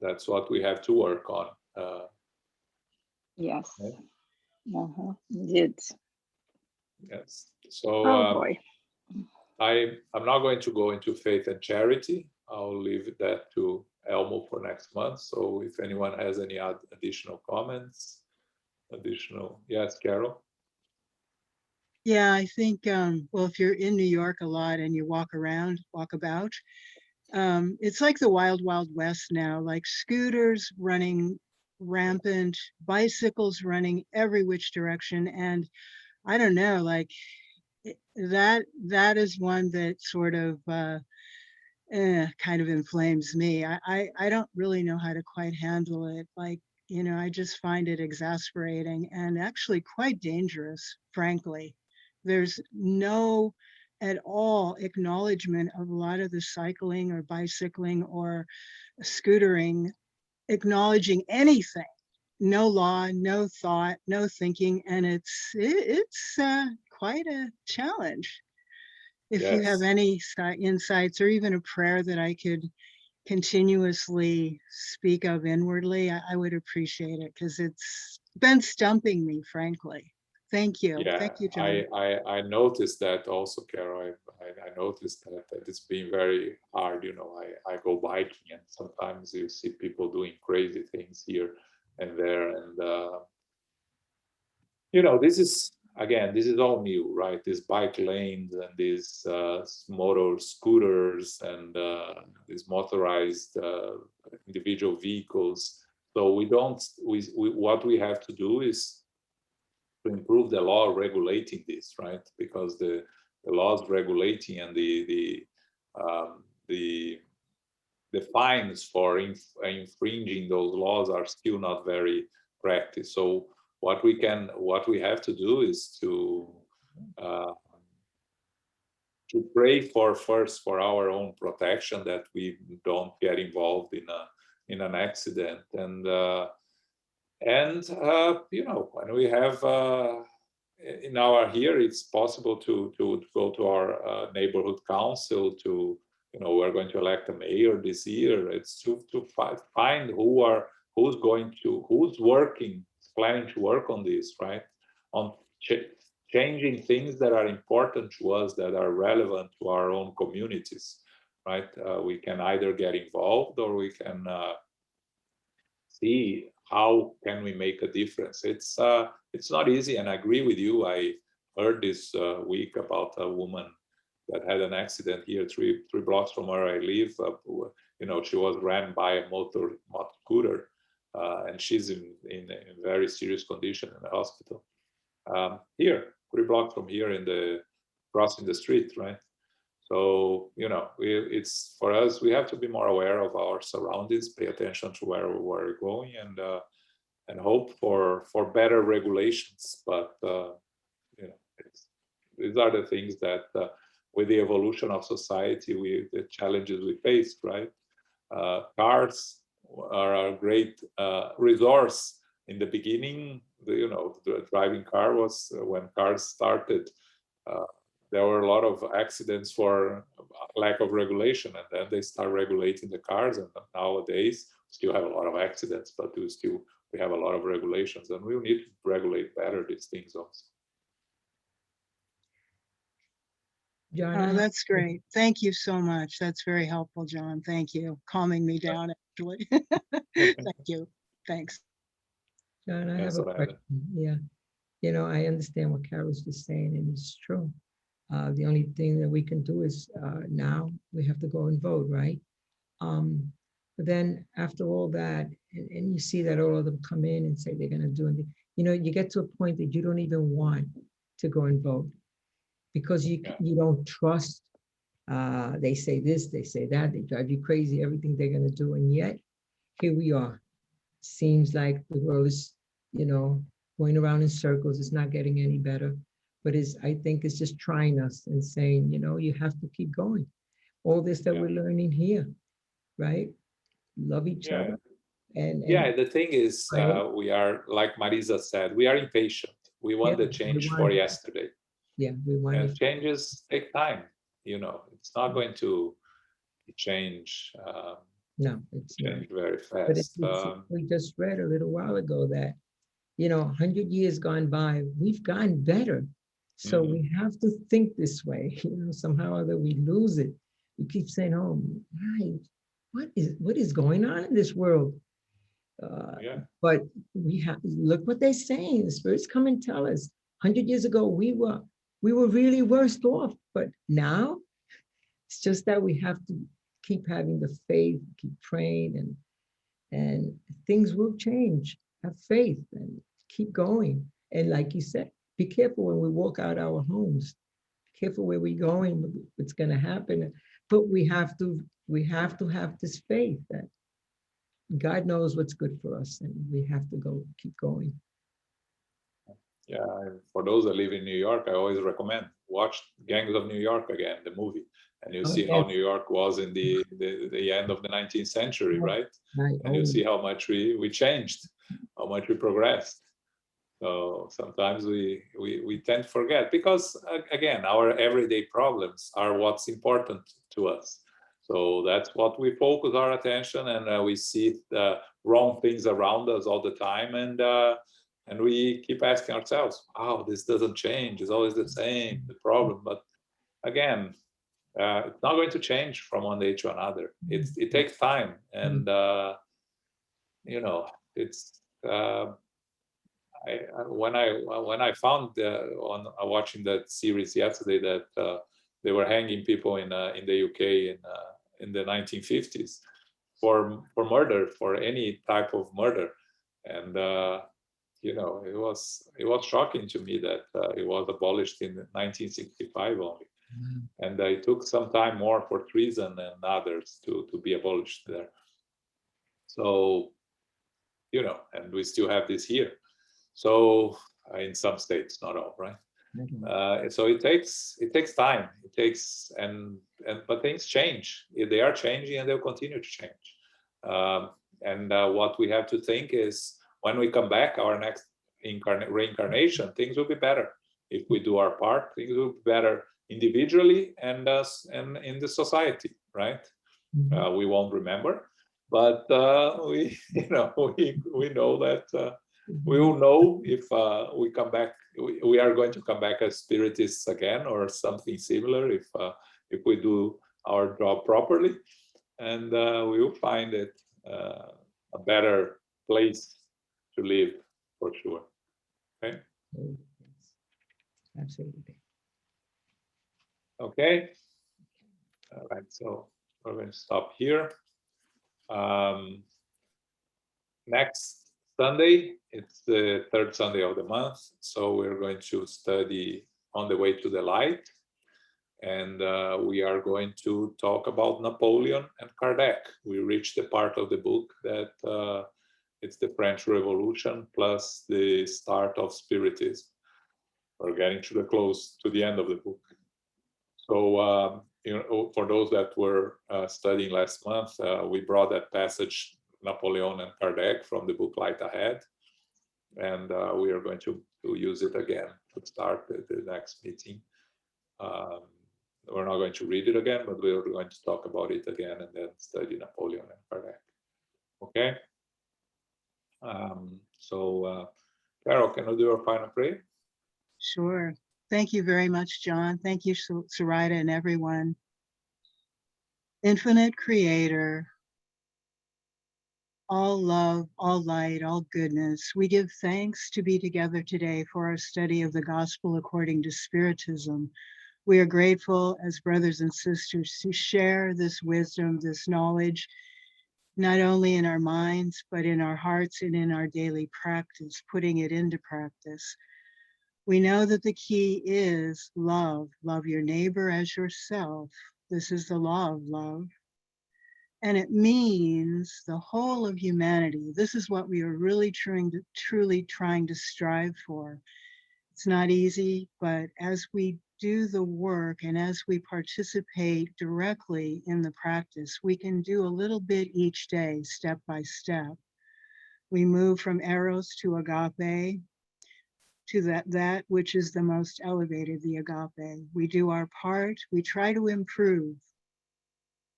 S1: that's what we have to work on.
S4: Yes. Indeed.
S1: Yes. So I'm not going to go into faith and charity. I'll leave that to Elmo for next month. So if anyone has any additional comments, yes, Carol.
S3: Yeah, I think, well, if you're in New York a lot and you walk about, it's like the wild, wild west now, like scooters running rampant, bicycles running every which direction. And I don't know, like that is one that sort of kind of inflames me. I don't really know how to quite handle it. Like, I just find it exasperating and actually quite dangerous, frankly. There's no at all acknowledgement of a lot of the cycling or bicycling or scootering, acknowledging anything. No law, no thought, no thinking, and it's quite a challenge. If you have any insights or even a prayer that I could continuously speak of inwardly, I would appreciate it, because it's been stumping me, frankly. Thank you.
S1: Yeah,
S3: thank you, John.
S1: I noticed that also, Carol. I noticed that it's been very hard. I go biking, and sometimes you see people doing crazy things here and there, and this is all new, right? These bike lanes and these motor scooters and these motorized individual vehicles. So what we have to do is to improve the law regulating this, right? Because the laws regulating and the fines for infringing those laws are still not very practiced. So what we have to do is to pray first for our own protection, that we don't get involved in an accident, and when we have in our here, it's possible to go to our neighborhood council to we're going to elect a mayor this year. It's to find who's planning to work on this, right? On changing things that are important to us, that are relevant to our own communities, right? We can either get involved, or we can see how can we make a difference. It's not easy, and I agree with you. I heard this week about a woman that had an accident here, three blocks from where I live. She was ran by a motor scooter, and she's in very serious condition in the hospital. Here, 3 blocks from here, crossing the street, right? So it's for us. We have to be more aware of our surroundings, pay attention to where we're going, and hope for better regulations. But these are the things that, with the evolution of society, the challenges we faced, right? Cars are a great resource. In the beginning, the driving car was when cars started. There were a lot of accidents for lack of regulation, and then they start regulating the cars, and nowadays we still have a lot of accidents, but we have a lot of regulations, and we need to regulate better these things also.
S3: John, that's great. Thank you so much. That's very helpful, John. Thank you. Calming me down. actually. Thank you. Thanks.
S2: John, I have
S1: Yes,
S2: a
S1: Soraya.
S2: question. Yeah. You know, I understand what Carol's just saying, and it's true. The only thing that we can do is now we have to go and vote, right? But then after all that, and you see that all of them come in and say they're going to do it, you know, you get to a point that you don't even want to go and vote because you don't trust. They say this, they say that, they drive you crazy, everything they're going to do. And yet, here we are. Seems like the world is, you know, going around in circles. It's not getting any better. But I think it's just trying us and saying, you know, you have to keep going. All this that we're learning here, right? Love each
S1: Yeah.
S2: other. And
S1: The thing is,
S2: pray.
S1: we are, like Marisa said, we are impatient. We want the change for yesterday.
S2: Yeah, we want
S1: And
S2: it.
S1: changes take time. You know, it's not going to change.
S2: No, it's not.
S1: Change very
S2: But
S1: fast.
S2: we just read a little while ago that, you know, 100 years gone by, we've gotten better. So we have to think this way. You know, somehow or other we lose it. We keep saying, oh, right, what is going on in this world? But we have, look what they're saying. The spirits come and tell us 100 years ago we were really worse off, but now it's just that we have to keep having the faith, keep praying, and things will change. Have faith and keep going. And like you said, be careful when we walk out our homes. Be careful where we're going, what's going to happen. But we have to have this faith that God knows what's good for us, and we have to keep going.
S1: Yeah, for those that live in New York, I always recommend watch Gangs of New York again, the movie, and you see how New York was in the end of the 19th century, right? And you see how much we changed, how much we progressed. So sometimes we tend to forget because again, our everyday problems are what's important to us. So that's what we focus our attention, and we see the wrong things around us all the time, and we keep asking ourselves, "Wow, this doesn't change. It's always the same, the problem." But again, it's not going to change from one day to another. It takes time, and you know, it's. When I found on watching that series yesterday that they were hanging people in the UK in the 1950s for murder, for any type of murder, and you know, it was shocking to me that it was abolished in 1965 only, and it took some time more for treason and others to be abolished there. So you know, and we still have this here. So in some states, not all, right? So it takes time. It takes but things change. They are changing, and they'll continue to change. And what we have to think is, when we come back, our next reincarnation, things will be better. If we do our part, things will be better individually and in the society, right? We won't remember, but we know that. We will know if we come back. We are going to come back as spiritists again, or something similar, if we do our job properly, and we will find it a better place to live, for sure. Okay.
S2: Absolutely.
S1: Okay. All right. So we're going to stop here. Next Sunday, it's the third Sunday of the month, so we're going to study On the Way to the Light, and we are going to talk about Napoleon and Kardec. We reached the part of the book that it's the French Revolution plus the start of Spiritism. We're getting to the end of the book. So, you know, for those that were studying last month, we brought that passage, Napoleon and Kardec, from the book Light Ahead, and we are going to use it again to start the next meeting. We're not going to read it again, but we're going to talk about it again and then study Napoleon and Kardec. Okay? So, Carol, can you do your final prayer?
S3: Sure. Thank you very much, John. Thank you, Sarita, and everyone. Infinite Creator, all love, all light, all goodness. We give thanks to be together today for our study of the Gospel according to Spiritism. We are grateful as brothers and sisters to share this wisdom, this knowledge, not only in our minds, but in our hearts and in our daily practice, putting it into practice. We know that the key is love. Love your neighbor as yourself. This is the law of love. And it means the whole of humanity. This is what we are really truly trying to strive for. It's not easy, but as we do the work and as we participate directly in the practice, we can do a little bit each day, step by step. We move from eros to agape, to that which is the most elevated, the agape. We do our part, we try to improve.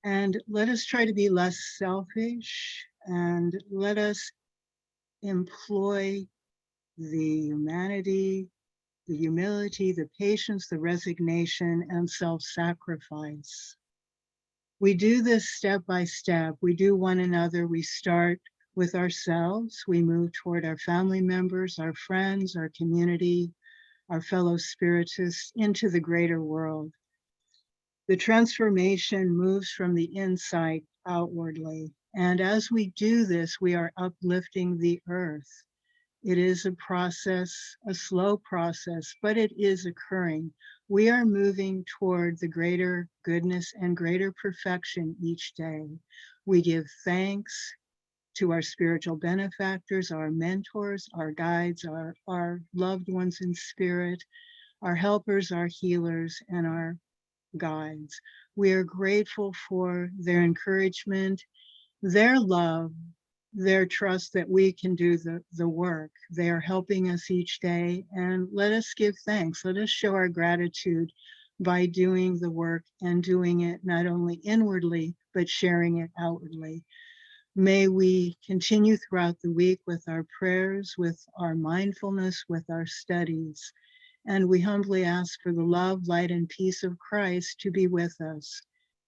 S3: And let us try to be less selfish, and let us employ the humanity, the humility, the patience, the resignation, and self-sacrifice. We do this step by step. We do one another. We start with ourselves. We move toward our family members, our friends, our community, our fellow spiritists, into the greater world. The transformation moves from the inside outwardly. And as we do this, we are uplifting the earth. It is a process, a slow process, but it is occurring. We are moving toward the greater goodness and greater perfection each day. We give thanks to our spiritual benefactors, our mentors, our guides, our loved ones in spirit, our helpers, our healers, and our guides. We are grateful for their encouragement, their love, their trust that we can do the work. They are helping us each day, and let us give thanks. Let us show our gratitude by doing the work and doing it not only inwardly, but sharing it outwardly. May we continue throughout the week with our prayers, with our mindfulness, with our studies. And we humbly ask for the love, light, and peace of Christ to be with us.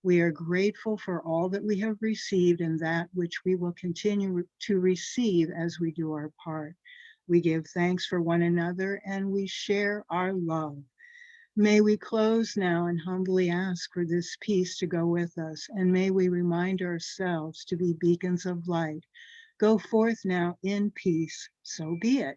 S3: We are grateful for all that we have received and that which we will continue to receive as we do our part. We give thanks for one another and we share our love. May we close now and humbly ask for this peace to go with us, and may we remind ourselves to be beacons of light. Go forth now in peace, so be it.